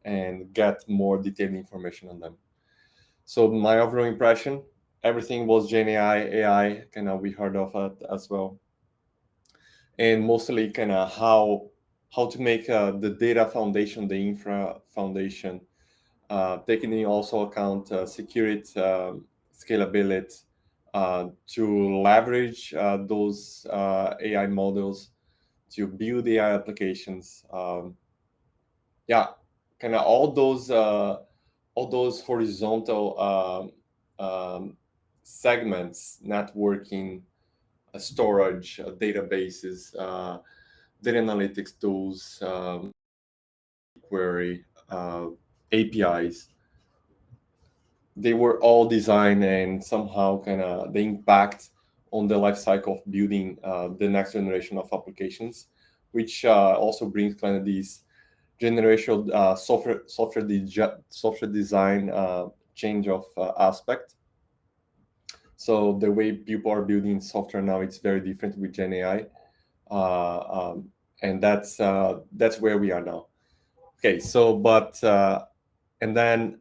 and get more detailed information on them. So my overall impression, everything was Gen AI, kind of we heard of it as well, and mostly kind of how to make the data foundation, the infra foundation, taking in also account security, scalability, to leverage those AI models to build AI applications. Yeah, kind of all those horizontal segments, networking, storage, databases, data analytics tools, query, APIs. They were all designed and somehow kind of the impact on the life cycle of building the next generation of applications, which also brings kind of these generational software design change of aspect. So the way people are building software now, it's very different with Gen AI, and that's where we are now. Okay, so and then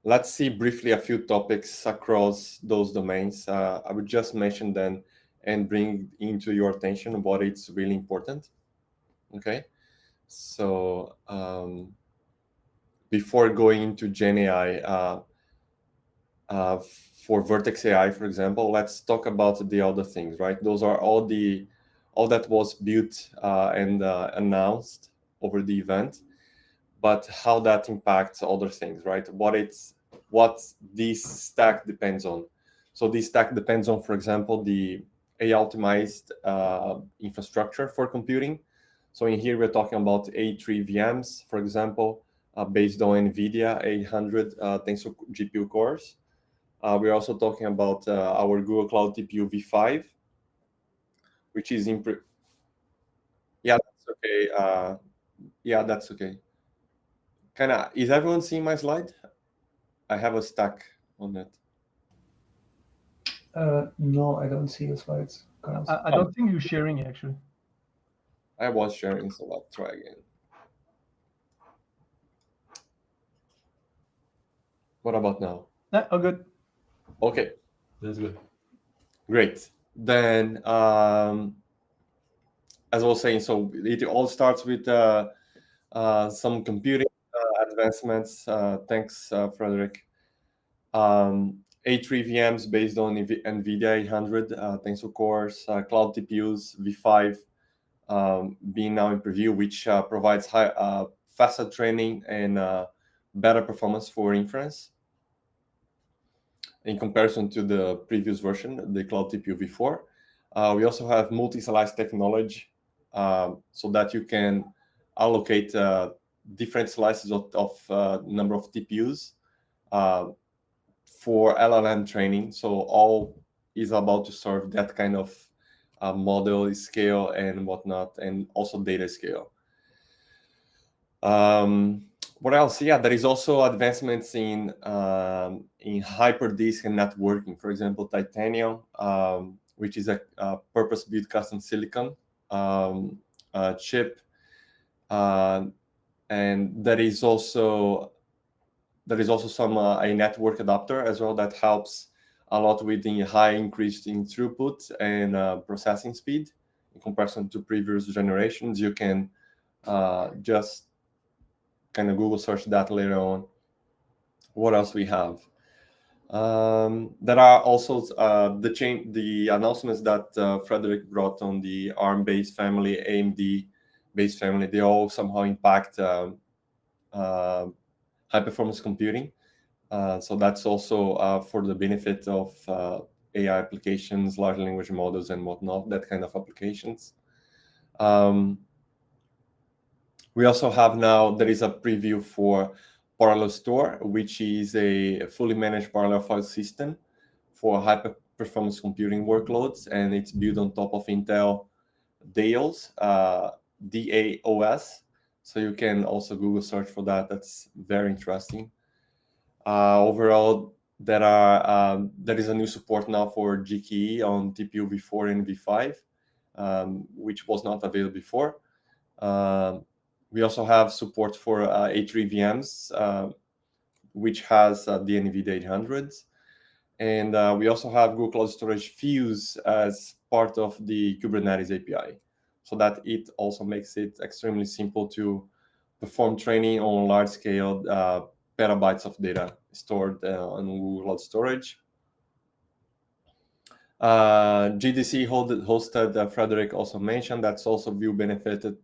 let's see briefly a few topics across those domains. I would just mention them and bring into your attention what it's really important. Okay, so before going into Gen AI, for Vertex AI, for example, let's talk about the other things, right? Those are all that was built and announced over the event, but how that impacts other things, right? What this stack depends on. So this stack depends on, for example, the AI-optimized infrastructure for computing. So in here, we're talking about A3 VMs, for example, based on NVIDIA 800 Tensor GPU cores. We're also talking about our Google Cloud TPU V5, which is yeah, that's okay. Yeah, that's okay. Is everyone seeing my slide? I have a stack on it. No, I don't see the slides. I don't think you're sharing it, actually. I was sharing, so I'll try again. What about now? Oh, good. Okay. That's good. Great. Then, as I was saying, so it all starts with some computing advancements. Thanks, Frédéric. A3 VMs based on NVIDIA 800 Tensor cores, cloud TPUs, V5 being now in preview, which provides faster training and better performance for inference in comparison to the previous version, the Cloud TPU v4. We also have multi-slice technology, so that you can allocate different slices of number of TPUs for LLM training. So all is about to serve that kind of model scale and whatnot, and also data scale. What else? Yeah, there is also advancements in hyperdisk and networking. For example, Titanium, which is a purpose-built custom silicon chip, and there is also some a network adapter as well that helps a lot with the high increase in throughput and processing speed in comparison to previous generations. You can just kind of Google search that later on. What else we have? There are also the announcements that Frédéric brought on the ARM-based family, AMD-based family. They all somehow impact high-performance computing. So that's also for the benefit of AI applications, large language models, and whatnot, that kind of applications. We also have now, there is a preview for Parallel Store, which is a fully managed parallel file system for high-performance computing workloads, and it's built on top of Intel DAOS, DAOS. So you can also Google search for that. That's very interesting. Overall, there is a new support now for GKE on TPU v4 and v5, which was not available before. We also have support for A3 VMs, which has the NVIDIA 800s. And we also have Google Cloud Storage Fuse as part of the Kubernetes API, so that it also makes it extremely simple to perform training on large-scale petabytes of data stored on Google Cloud Storage. GDC hosted, Frédéric also mentioned, that's also view benefited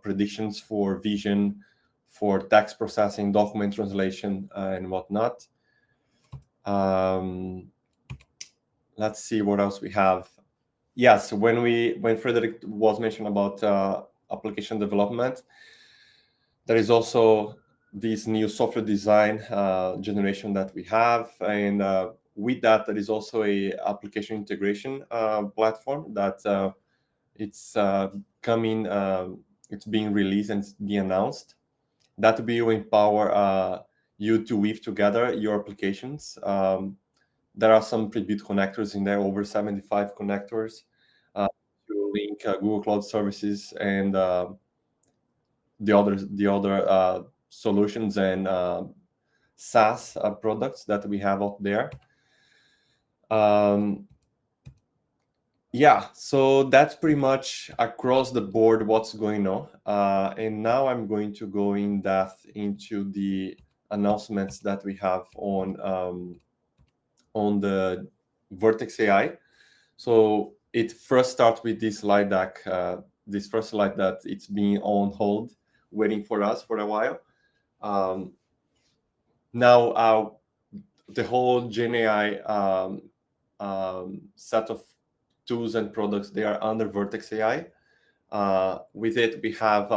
predictions for vision, for text processing, document translation, and whatnot. Let's see what else we have. Yes, when Frédéric was mentioning about application development, there is also this new software design generation that we have, and with that, there is also a application integration platform that it's coming. It's being released and it's being announced. That will empower you to weave together your applications. There are some pre-built connectors in there, over 75 connectors to link Google Cloud Services and the other solutions and SaaS products that we have out there. Yeah, so that's pretty much across the board what's going on. And now I'm going to go in depth into the announcements that we have on the Vertex AI. So it first starts with this slide deck, this first slide that it's been on hold, waiting for us for a while. Now the whole Gen AI set of tools and products, they are under Vertex AI. With it, we have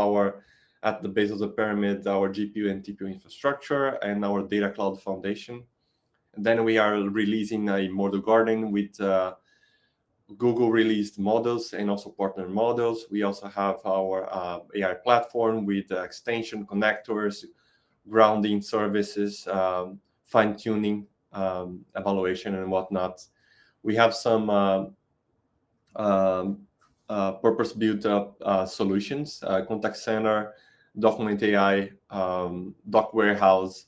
at the base of the pyramid, our GPU and TPU infrastructure and our data cloud foundation. And then we are releasing a model garden with Google released models and also partner models. We also have our AI platform with extension connectors, grounding services, fine-tuning, evaluation, and whatnot. We have some purpose-built solutions, contact center, document AI, doc warehouse,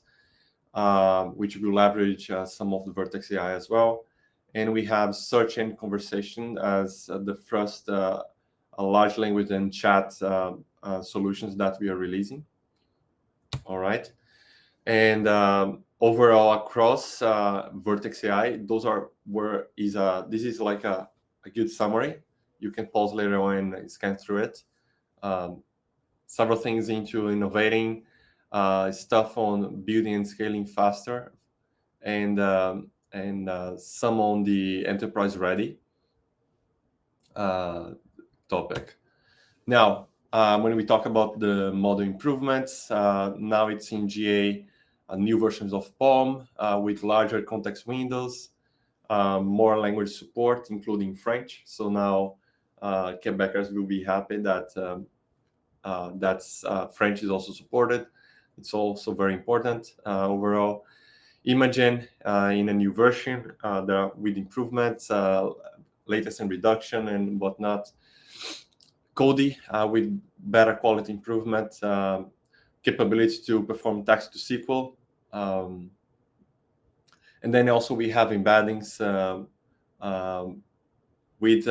which will leverage some of the Vertex AI as well. And we have search and conversation as the first large language and chat solutions that we are releasing. All right. And overall across Vertex AI, this is like a good summary. You can pause later on and scan through it. Several things into innovating, stuff on building and scaling faster, and some on the enterprise ready topic. Now, when we talk about the model improvements, now it's in GA, new versions of POM with larger context windows, more language support, including French. So now Quebecers will be happy that French is also supported. It's also very important overall. Imagen in a new version with improvements, latency reduction and whatnot. Cody with better quality improvement, capability to perform text to SQL. And then also we have embeddings with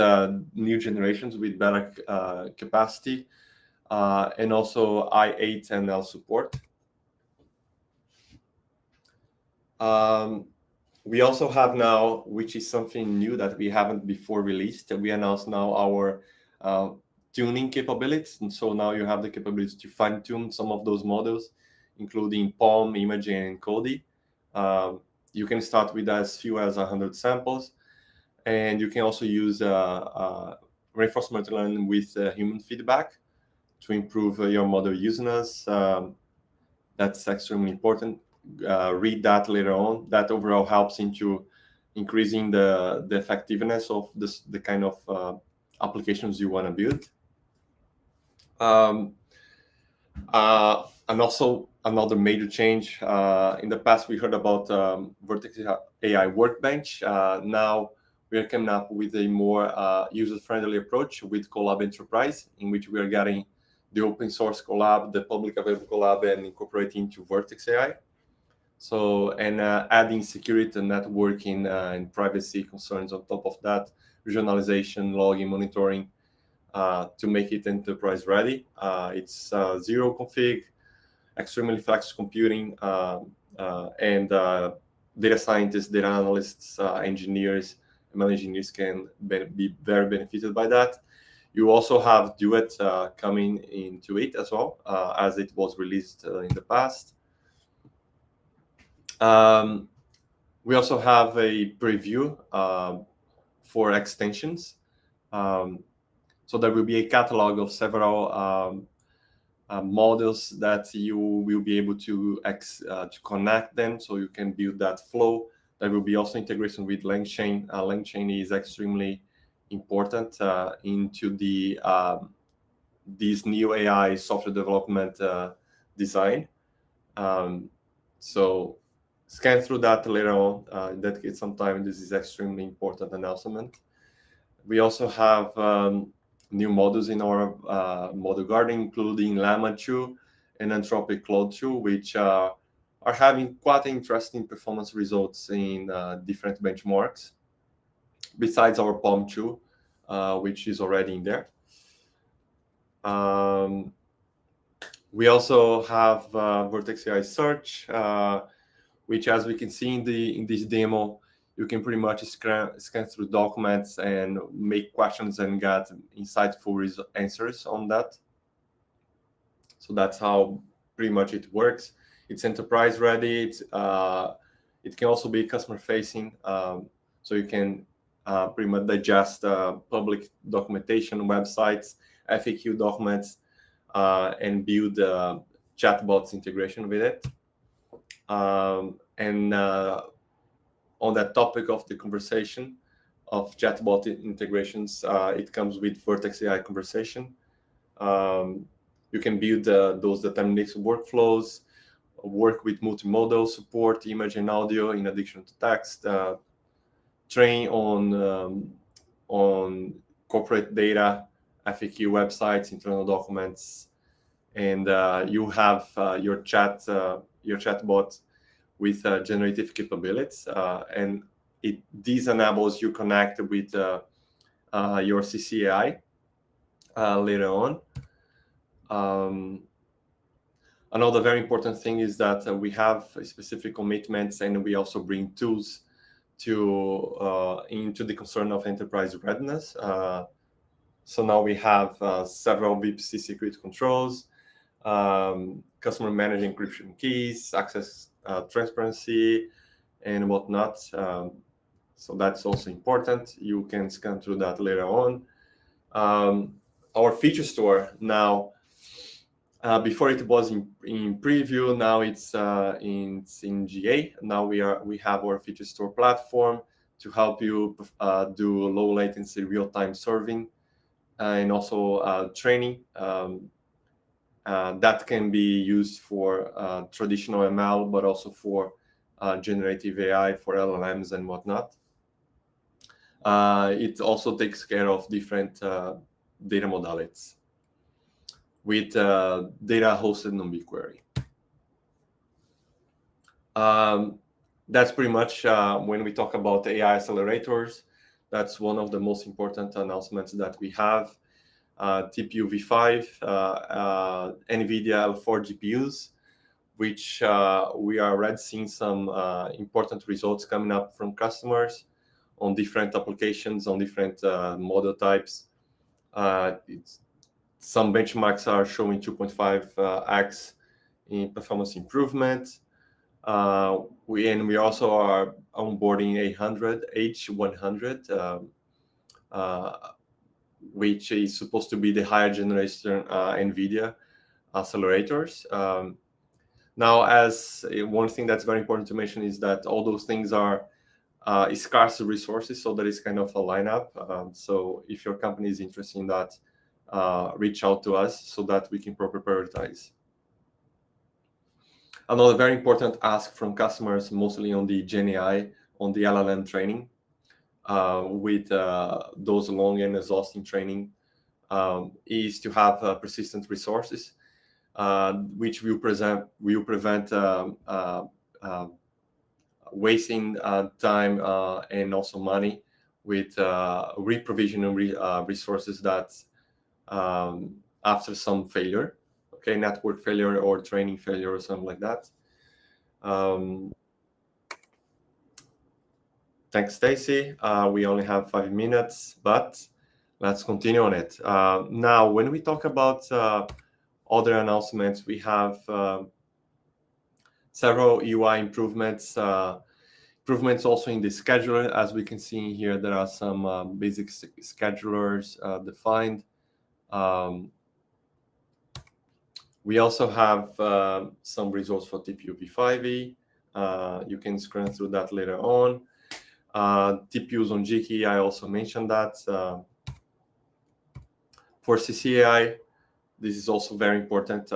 new generations with better capacity, and also i8 and L support. We also have now, which is something new that we haven't before released, we announced now our tuning capabilities. And so now you have the capability to fine tune some of those models, including POM, Imagen, and Cody. You can start with as few as 100 samples. And you can also use reinforcement learning with human feedback to improve your model usefulness. That's extremely important. Read that later on. That overall helps into increasing the effectiveness of the kind of applications you want to build. And also another major change. In the past, we heard about Vertex AI Workbench. Now we are coming up with a more user-friendly approach with Colab Enterprise, in which we are getting the open source Colab, the public available Colab, and incorporating into Vertex AI. So, and adding security and networking and privacy concerns on top of that, regionalization, logging, monitoring, to make it enterprise ready. It's zero config, extremely flexible computing, and data scientists, data analysts, engineers, ML engineers can be very benefited by that. You also have Duet coming into it as well, as it was released in the past. We also have a preview for extensions. So there will be a catalog of several models that you will be able to connect them, so you can build that flow. There will be also integration with LangChain. LangChain is extremely important into this new AI software development design. So scan through that later on. That gets some time. This is extremely important announcement. We also have new models in our model garden, including Llama 2 and Anthropic Claude 2, which are having quite interesting performance results in different benchmarks, besides our POM 2, which is already in there. We also have Vertex AI Search, which, as we can see in this demo, you can pretty much scan through documents and make questions and get insightful answers on that. So that's how pretty much it works. It's enterprise ready. It can also be customer facing, so you can pretty much digest public documentation, websites, FAQ documents, and build chatbots integration with it. And on that topic of the conversation of chatbot integrations, it comes with Vertex AI Conversation. You can build those deterministic workflows, work with multimodal support, image and audio in addition to text, train on corporate data, FAQ websites, internal documents, and you have your chatbot with generative capabilities, and this enables you connect with your CCAI later on. Another very important thing is that we have specific commitments, and we also bring tools into the concern of enterprise readiness. So now we have several VPC security controls, customer managed encryption keys, access transparency, and whatnot. So that's also important. You can scan through that later on. Our feature store now, before it was in preview, now it's in GA. Now we have our feature store platform to help you do low latency real-time serving and also training. That can be used for traditional ML, but also for generative AI, for LLMs and whatnot. It also takes care of different data modalities with data hosted on BigQuery. That's pretty much when we talk about AI accelerators. That's one of the most important announcements that we have. TPU v5, NVIDIA L4 GPUs, which we are already seeing some important results coming up from customers on different applications, on different model types. Some benchmarks are showing 2.5x in performance improvement. We also are onboarding H100, which is supposed to be the higher generation NVIDIA accelerators. Now, as one thing that's very important to mention is that all those things are scarce resources, so there is kind of a lineup. So if your company is interested in that, reach out to us so that we can properly prioritize. Another very important ask from customers, mostly on the GenAI, on the LLM training, with those long and exhausting training, is to have persistent resources, which will prevent wasting time and also money with reprovisioning resources that after some failure, okay, network failure or training failure or something like that. Thanks, Stacy. We only have 5 minutes, but let's continue on it. Now, when we talk about other announcements, we have several UI improvements. Improvements also in the scheduler. As we can see here, there are some basic schedulers defined. We also have some results for TPU v5e. You can scroll through that later on. TPUs on GKE, I also mentioned that. For CCAI, this is also very important.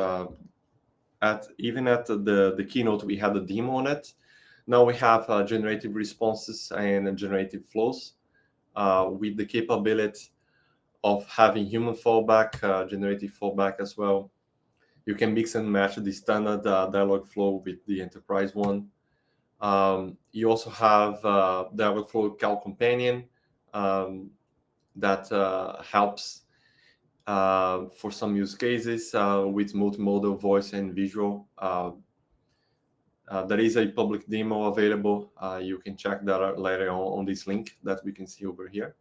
Even at the keynote, we had a demo on it. Now we have generative responses and generative flows with the capability of having human fallback, generative fallback as well. You can mix and match the standard dialog flow with the enterprise one. You also have Dialogflow Cal Companion that helps for some use cases with multimodal voice and visual. There is a public demo available. You can check that out later on this link that we can see over here.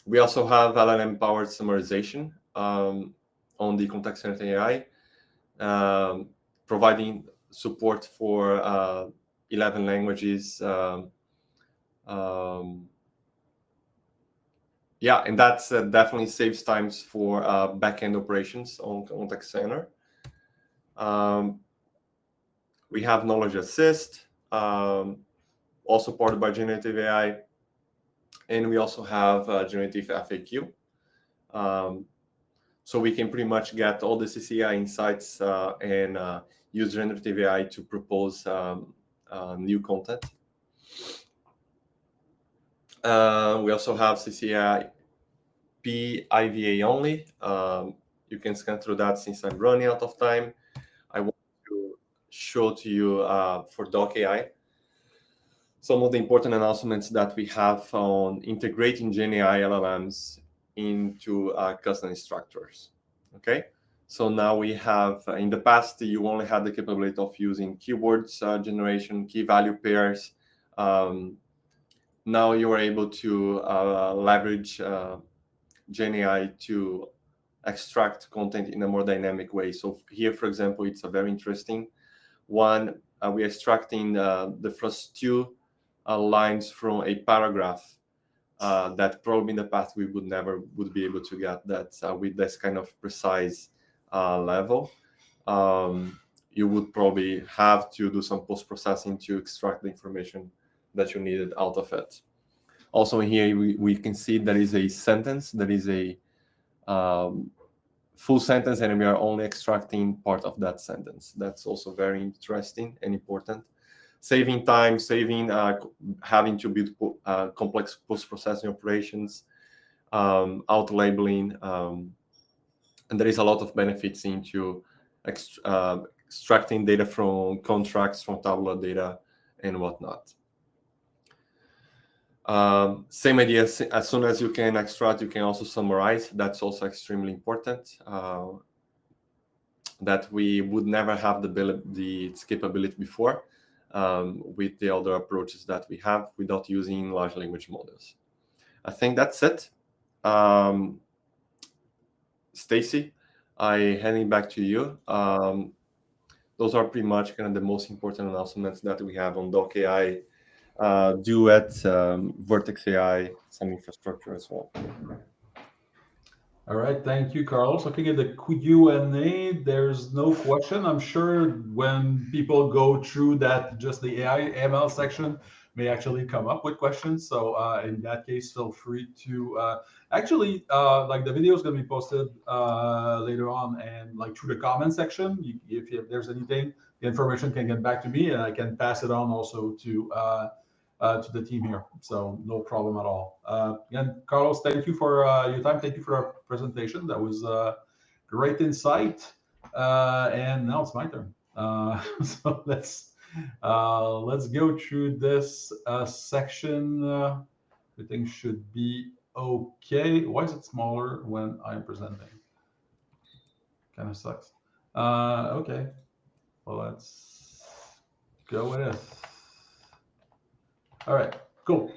We also have LLM-powered summarization on the contact center AI, providing support for 11 languages. Yeah, and that's definitely saves times for backend operations on contact center. We have Knowledge Assist, also supported by generative AI, and we also have generative FAQ. So we can pretty much get all the CCI insights and use generative AI to propose new content. We also have CCI PIVA only. You can scan through that since I'm running out of time. I want to show to you for Doc AI some of the important announcements that we have on integrating GenAI LLMs into custom structures. Okay, so now we have, in the past, you only had the capability of using keywords generation, key value pairs. Now you are able to leverage GenAI to extract content in a more dynamic way. So here, for example, it's a very interesting one. We're extracting the first two lines from a paragraph that probably in the past we would never be able to get that with this kind of precise level. You would probably have to do some post-processing to extract the information that you needed out of it. Also here we can see there is a sentence, there is a full sentence, and we are only extracting part of that sentence. That's also very interesting and important. Saving time, saving having to build complex post-processing operations, auto-labeling, and there is a lot of benefits into extracting data from contracts, from tabular data, and whatnot. Same idea, as soon as you can extract, you can also summarize. That's also extremely important. That we would never have the capability before with the other approaches that we have without using large language models. I think that's it. Stacy, I handing back to you. Those are pretty much kind of the most important announcements that we have on Doc AI, Duet, Vertex AI, some infrastructure as well. All right, thank you, Carlos. Looking at the Q&A, there's no question. I'm sure when people go through that, just the AI ML section may actually come up with questions. So in that case, feel free to actually, like the video is going to be posted later on, and like through the comment section, if there's anything, the information can get back to me, and I can pass it on also to the team here. So no problem at all. Again, Carlos, thank you for your time. Thank you for our presentation. That was great insight. And now it's my turn. So let's go through this section. Everything should be okay. Why is it smaller when I'm presenting? Kind of sucks. Okay. Well, let's go with it. All right, cool.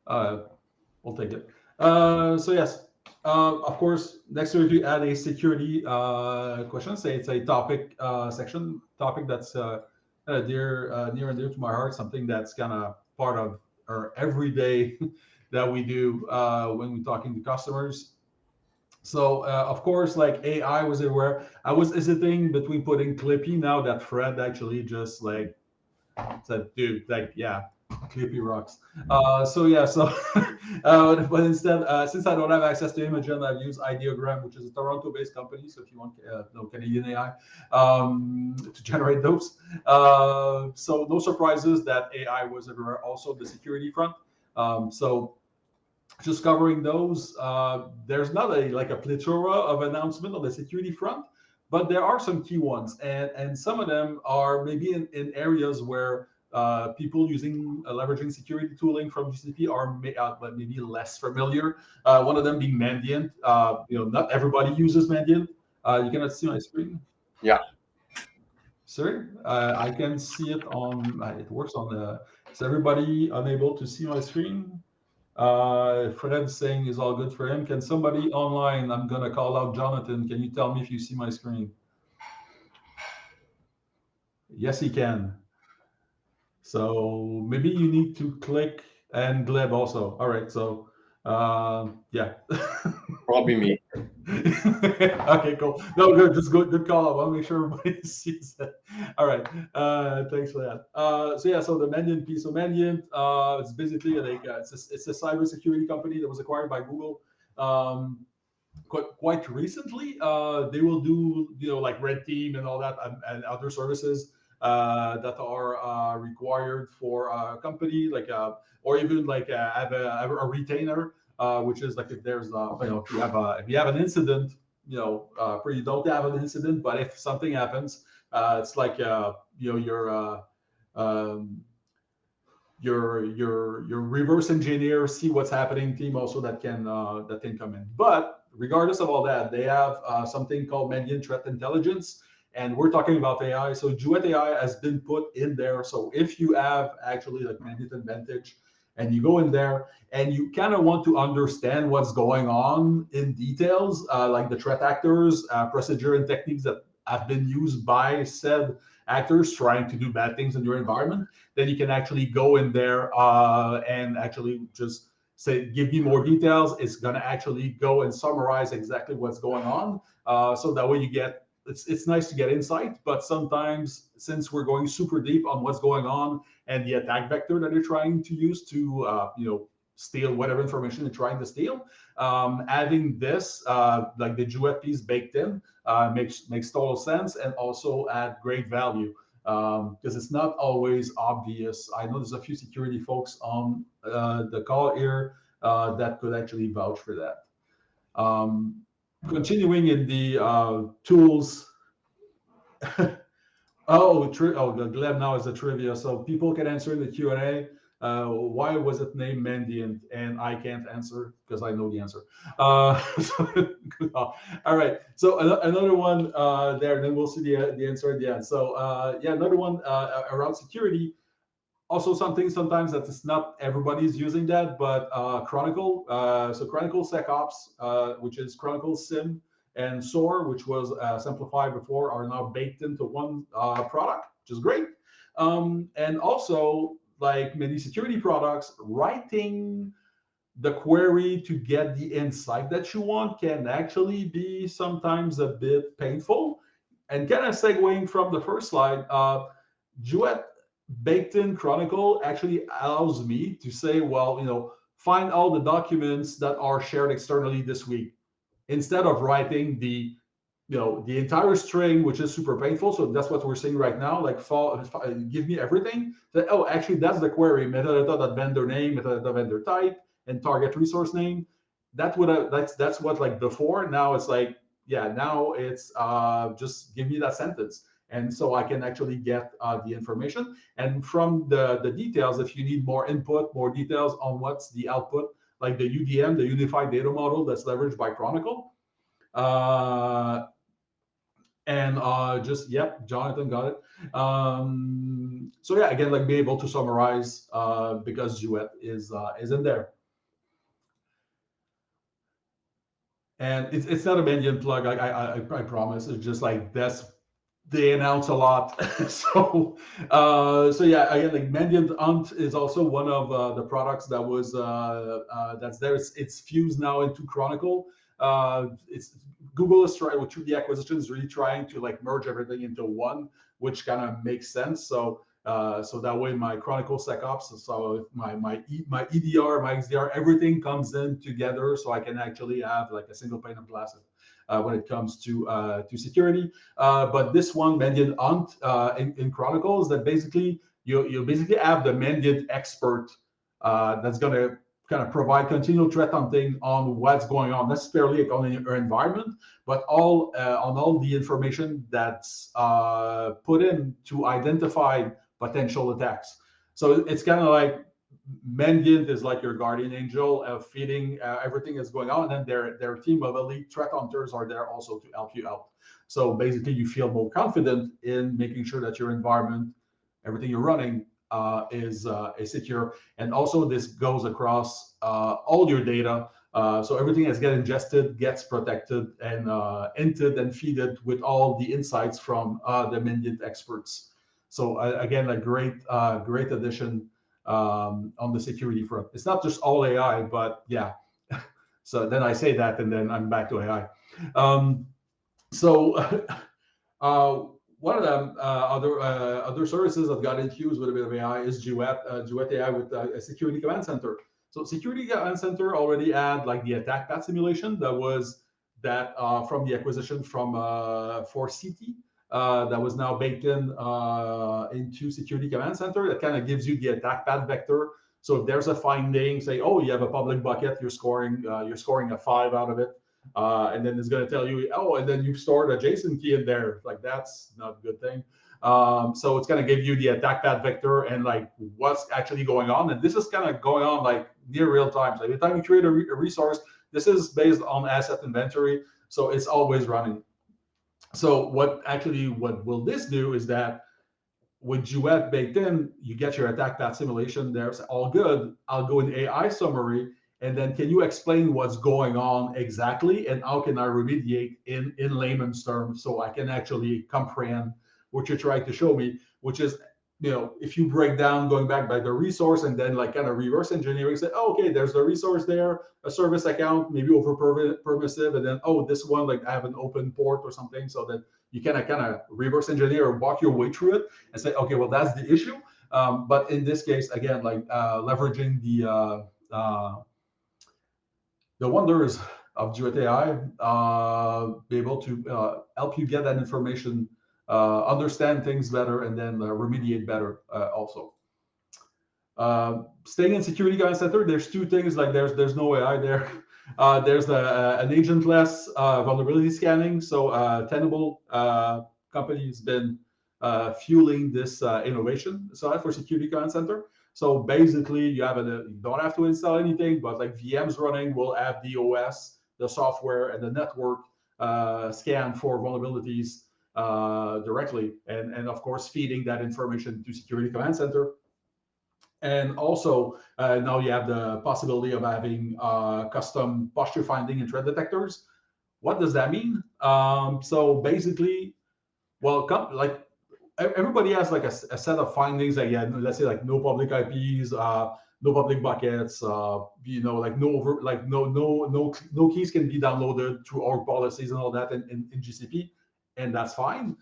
We'll take it. So yes, of course, next week we add a security question. Say it's a topic section, topic that's near and dear to my heart, something that's kind of part of our everyday that we do when we're talking to customers. So of course, like AI was everywhere. I was hesitating between putting Clippy now that Fred actually just like said, dude, like, yeah, Clippy rocks. So yeah, so but instead, since I don't have access to Imagen, I've used Ideogram, which is a Toronto-based company. So if you want no Canadian AI to generate those, so no surprises that AI was everywhere. Also the security front. So just covering those, there's not like a plethora of announcement on the security front, but there are some key ones, and some of them are maybe in areas where people leveraging security tooling from GCP are maybe less familiar. One of them being Mandiant. Not everybody uses Mandiant. You cannot see my screen. Yeah. Sorry, I can see it on. It works on the. Is everybody unable to see my screen? Fred saying is all good for him. Can somebody online? I'm gonna call out Jonathan. Can you tell me if you see my screen? Yes, he can. So maybe you need to click and Gleb also. All right. So yeah. Probably me. Okay, cool. No, good. Just good call. I want to make sure everybody sees that. All right. Thanks for that. So yeah, so the Mandiant piece. So Mandiant, it's basically like it's a cybersecurity company that was acquired by Google. Quite recently, they will do like red team and all that and other services that are required for a company like or even like have a retainer, which is like if there's if you have an incident, you don't have an incident, but if something happens, it's like um, your reverse engineer see what's happening team also that can come in. But regardless of all that, they have something called Mandiant Threat Intelligence, and we're talking about AI. So Duet AI has been put in there. So if you have actually like Mandiant Advantage, and you go in there and you kind of want to understand what's going on in details, like the threat actors, procedure and techniques that have been used by said actors trying to do bad things in your environment, then you can actually go in there and actually just say, give me more details. It's going to actually go and summarize exactly what's going on. So that way you get, it's nice to get insight, but sometimes since we're going super deep on what's going on and the attack vector that you're trying to use to, steal whatever information you're trying to steal, having this, like the Duet piece baked in, makes total sense and also add great value. Because it's not always obvious. I know there's a few security folks on the call here that could actually vouch for that. Continuing in the tools. The Gleb now is a trivia, so people can answer in the Q&A. Why was it named Mandiant? And I can't answer because I know the answer. All right. So another one there, and then we'll see the answer at the end. So yeah, another one around security. Also something sometimes that is not everybody's using that, but Chronicle. So Chronicle SecOps, which is Chronicle SIM and SOAR, which was simplified before, are now baked into one product, which is great. And also, like many security products, writing the query to get the insight that you want can actually be sometimes a bit painful. And kind of segueing from the first slide, Duet baked in Chronicle actually allows me to say, well, find all the documents that are shared externally this week, instead of writing the entire string, which is super painful. So that's what we're seeing right now. Like, give me everything. Actually, that's the query: metadata, vendor name, metadata, vendor type, and target resource name. That's what like before. Now it's like, yeah, now it's just give me that sentence. And so I can actually get the information. And from the details, if you need more input, more details on what's the output, like the UDM, the Unified Data Model that's leveraged by Chronicle. Yep, Jonathan got it. So yeah, again, like be able to summarize because Duet is in there. And it's not a Mandiant plug, I promise. It's just like they announce a lot. So yeah, again, like Mandiant Unt is also one of the products that was that's there. It's fused now into Chronicle. It's Google is trying through the acquisitions, really trying to like merge everything into one, which kind of makes sense. So that way my Chronicle SecOps, so my EDR, my XDR, everything comes in together, so I can actually have like a single pane of glass when it comes to security. But this one, Mandiant Unt in Chronicle, is that basically you basically have the Mandiant expert that's going to kind of provide continual threat hunting on what's going on, necessarily on your environment, but on all the information that's put in to identify potential attacks. So it's kind of like Mandiant is like your guardian angel of feeding everything that's going on, and then their team of elite threat hunters are there also to help you out. So basically, you feel more confident in making sure that your environment, everything you're running, is secure. And also, this goes across all your data. So everything that's get ingested gets protected and entered and feeded with all the insights from the Mandiant experts. So again, a great addition on the security front. It's not just all AI, but yeah. So then I say that, and then I'm back to AI. So one of them other services that got infused with a bit of AI is Duet AI with a security command center. So security command center already had like the attack path simulation that was from the acquisition from for CT that was now baked into security command center. That kind of gives you the attack path vector. So if there's a finding, say, oh, you have a public bucket, you're scoring a 5 out of it. And then it's going to tell you, oh, and then you've stored a JSON key in there. Like, that's not a good thing. So it's going to give you the attack path vector and like what's actually going on. And this is kind of going on like near real time. So every time you create a resource, this is based on asset inventory. So it's always running. So what will this do is that with Duet baked in, you get your attack path simulation there. It's all good. I'll go in AI summary. And then can you explain what's going on exactly and how can I remediate in layman's terms so I can actually comprehend what you're trying to show me, which is, if you break down going back by the resource and then like kind of reverse engineering, say, oh, okay, there's the resource there, a service account, maybe over permissive, and then, oh, this one, like I have an open port or something, so that you can kind of reverse engineer or walk your way through it and say, okay, well, that's the issue. But in this case, again, like leveraging the wonders of Duet AI, be able to help you get that information, understand things better, and then remediate better also. Staying in security command center, there's two things. Like there's no AI there. There's an agentless vulnerability scanning. So Tenable company has been fueling this innovation side for security command center. So basically, you don't have to install anything, but like VMs running will have the OS, the software, and the network scan for vulnerabilities directly, and of course feeding that information to security command center. And also now you have the possibility of having custom posture finding and threat detectors. What does that mean? So basically, well, like everybody has like a set of findings. Like, yeah, let's say like no public IPs, no public buckets, like no keys can be downloaded through our policies and all that in GCP, and that's fine.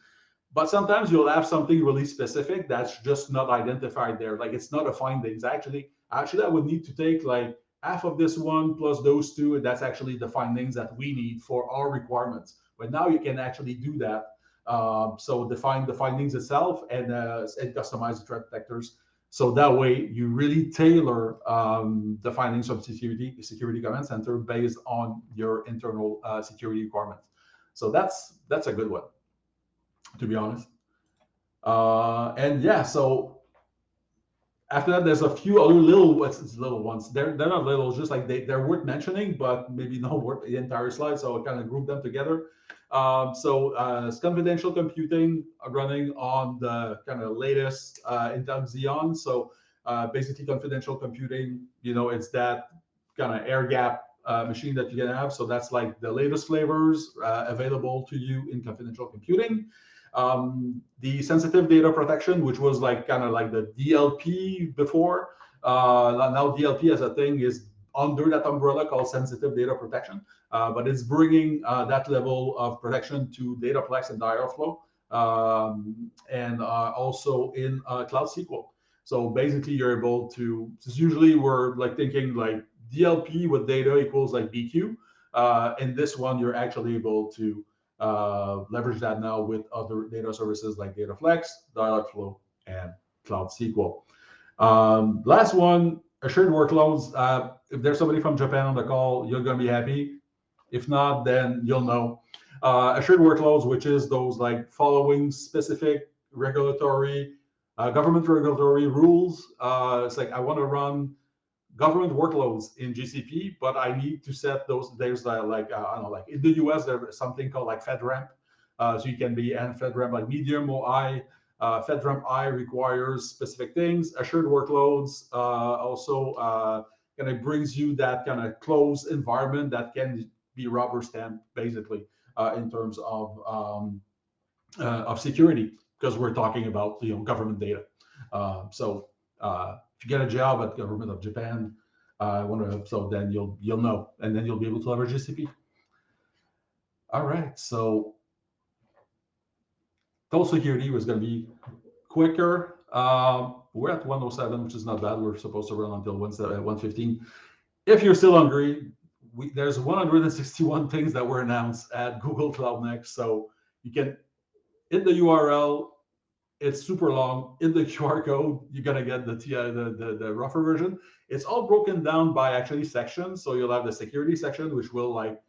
But sometimes you'll have something really specific that's just not identified there. Like it's not a findings. Actually, I would need to take like half of this one plus those two, and that's actually the findings that we need for our requirements. But now you can actually do that. So define the findings itself and customize the threat detectors. So that way you really tailor the findings from security command center based on your internal security requirements. So that's a good one, to be honest. And yeah, so after that, there's a few other little ones. They're not little, just like they're worth mentioning, but maybe not worth the entire slide. So I kind of group them together. It's confidential computing running on the kind of latest Intel Xeon. So basically, confidential computing, it's that kind of air gap machine that you can have. So that's like the latest flavors available to you in confidential computing. The sensitive data protection, which was like kind of like the DLP before. Now DLP as a thing is under that umbrella called sensitive data protection, but it's bringing that level of protection to Dataplex and Dialflow, and also in Cloud SQL. So basically, you're able to. Usually, we're like thinking like DLP with data equals like BQ. In this one, you're actually able to leverage that now with other data services like Dataflex, Dialogflow, and Cloud SQL. Last one, assured workloads. If there's somebody from Japan on the call, you're going to be happy. If not, then you'll know. Assured workloads, which is those like following specific regulatory, government regulatory rules. It's like I want to run government workloads in GCP, but I need to set those. There's I don't know, like in the US, there's something called like FedRAMP. So you can be and FedRAMP like medium or high. FedRAMP I requires specific things. Assured workloads also kind of brings you that kind of closed environment that can be rubber stamped basically in terms of security. because we're talking about government data. So if you get a job at government of Japan, so then you'll know, and then you'll be able to leverage GCP. All right, so total security was going to be quicker. We're at 107, which is not bad. We're supposed to run until 115. If you're still hungry, there's 161 things that were announced at Google Cloud Next. So you can hit the URL. It's super long. In the QR code, you're gonna get the rougher version. It's all broken down by actually sections. So you'll have the security section, which will like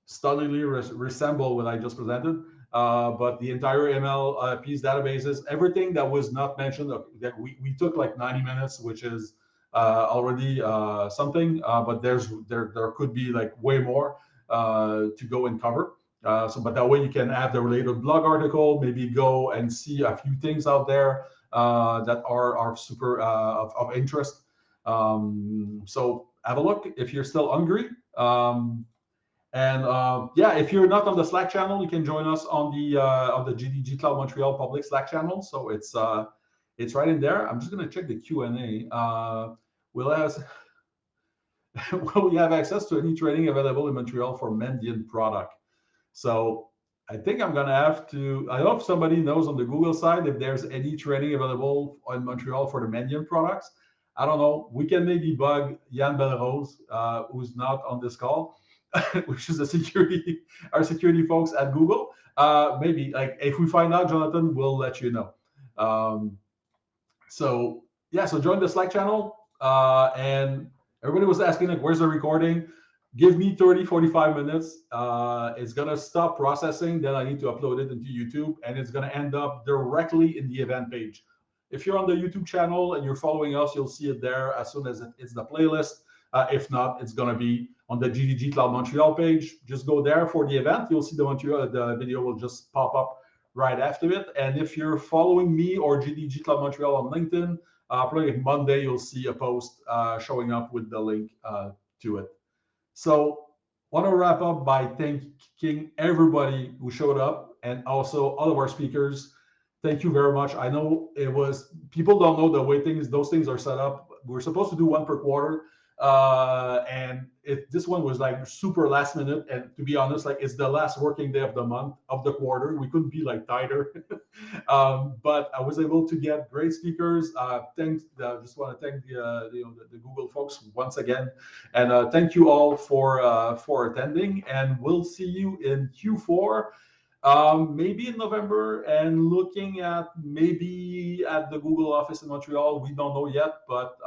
stunningly resemble what I just presented. But the entire ML piece databases, everything that was not mentioned, that we took like 90 minutes, which is already something. But there could be like way more to go and cover. But that way you can have the related blog article, maybe go and see a few things out there that are super of interest. So have a look if you're still hungry. If you're not on the Slack channel, you can join us on the GDG Cloud Montreal public Slack channel. So it's right in there. I'm just going to check the Q&A. Will we have access to any training available in Montreal for Mandiant product? So I think I'm going to have to, I don't know if somebody knows on the Google side if there's any training available in Montreal for the Mandiant products. I don't know. We can maybe bug Yann Belrose, who's not on this call, which is our security folks at Google. Maybe like if we find out, Jonathan, we'll let you know. So join the Slack channel. And everybody was asking like, where's the recording? Give me 30-45 minutes. It's gonna stop processing. Then I need to upload it into YouTube, and it's gonna end up directly in the event page. If you're on the YouTube channel and you're following us, you'll see it there as soon as it's the playlist. If not, it's gonna be on the GDG Cloud Montreal page. Just go there for the event. You'll see the video will just pop up right after it. And if you're following me or GDG Cloud Montreal on LinkedIn, probably Monday you'll see a post showing up with the link to it. So want to wrap up by thanking everybody who showed up and also all of our speakers. Thank you very much. I know people don't know the way those things are set up. We're supposed to do one per quarter. And this one was like super last minute, and to be honest, like it's the last working day of the month of the quarter. We couldn't be like tighter. But I was able to get great speakers. Just want to thank the Google folks once again, and thank you all for attending. And we'll see you in Q4. Maybe in November, and looking at maybe at the Google office in Montreal. We don't know yet, but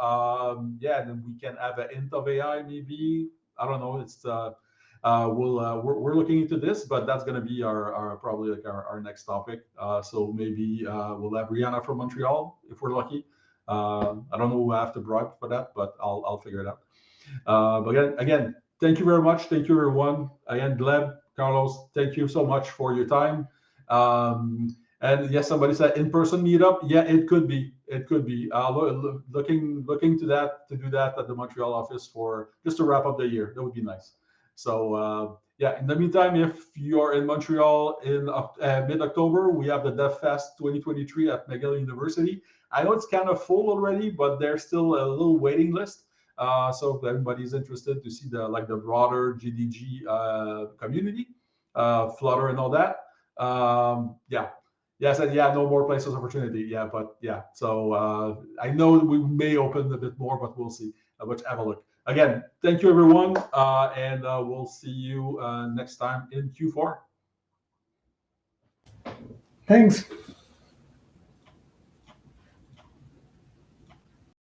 then we can have an hint of AI maybe. I don't know. It's we're looking into this, but that's going to be our probably like our next topic. So maybe we'll have Rihanna from Montreal if we're lucky. I don't know who I have to bribe for that, but I'll figure it out. But again, thank you very much. Thank you everyone. Again, Gleb, Carlos, thank you so much for your time. And yes, somebody said in-person meetup. Yeah, it could be. It could be. Looking to do that at the Montreal office for just to wrap up the year. That would be nice. So in the meantime, if you're in Montreal in mid-October, we have the DevFest 2023 at McGill University. I know it's kind of full already, but there's still a little waiting list. So if everybody's interested to see the broader GDG community, Flutter and all that, no more places of opportunity. So I know we may open a bit more, but we'll see. But have a look. Again, thank you everyone, and we'll see you next time in Q4. Thanks.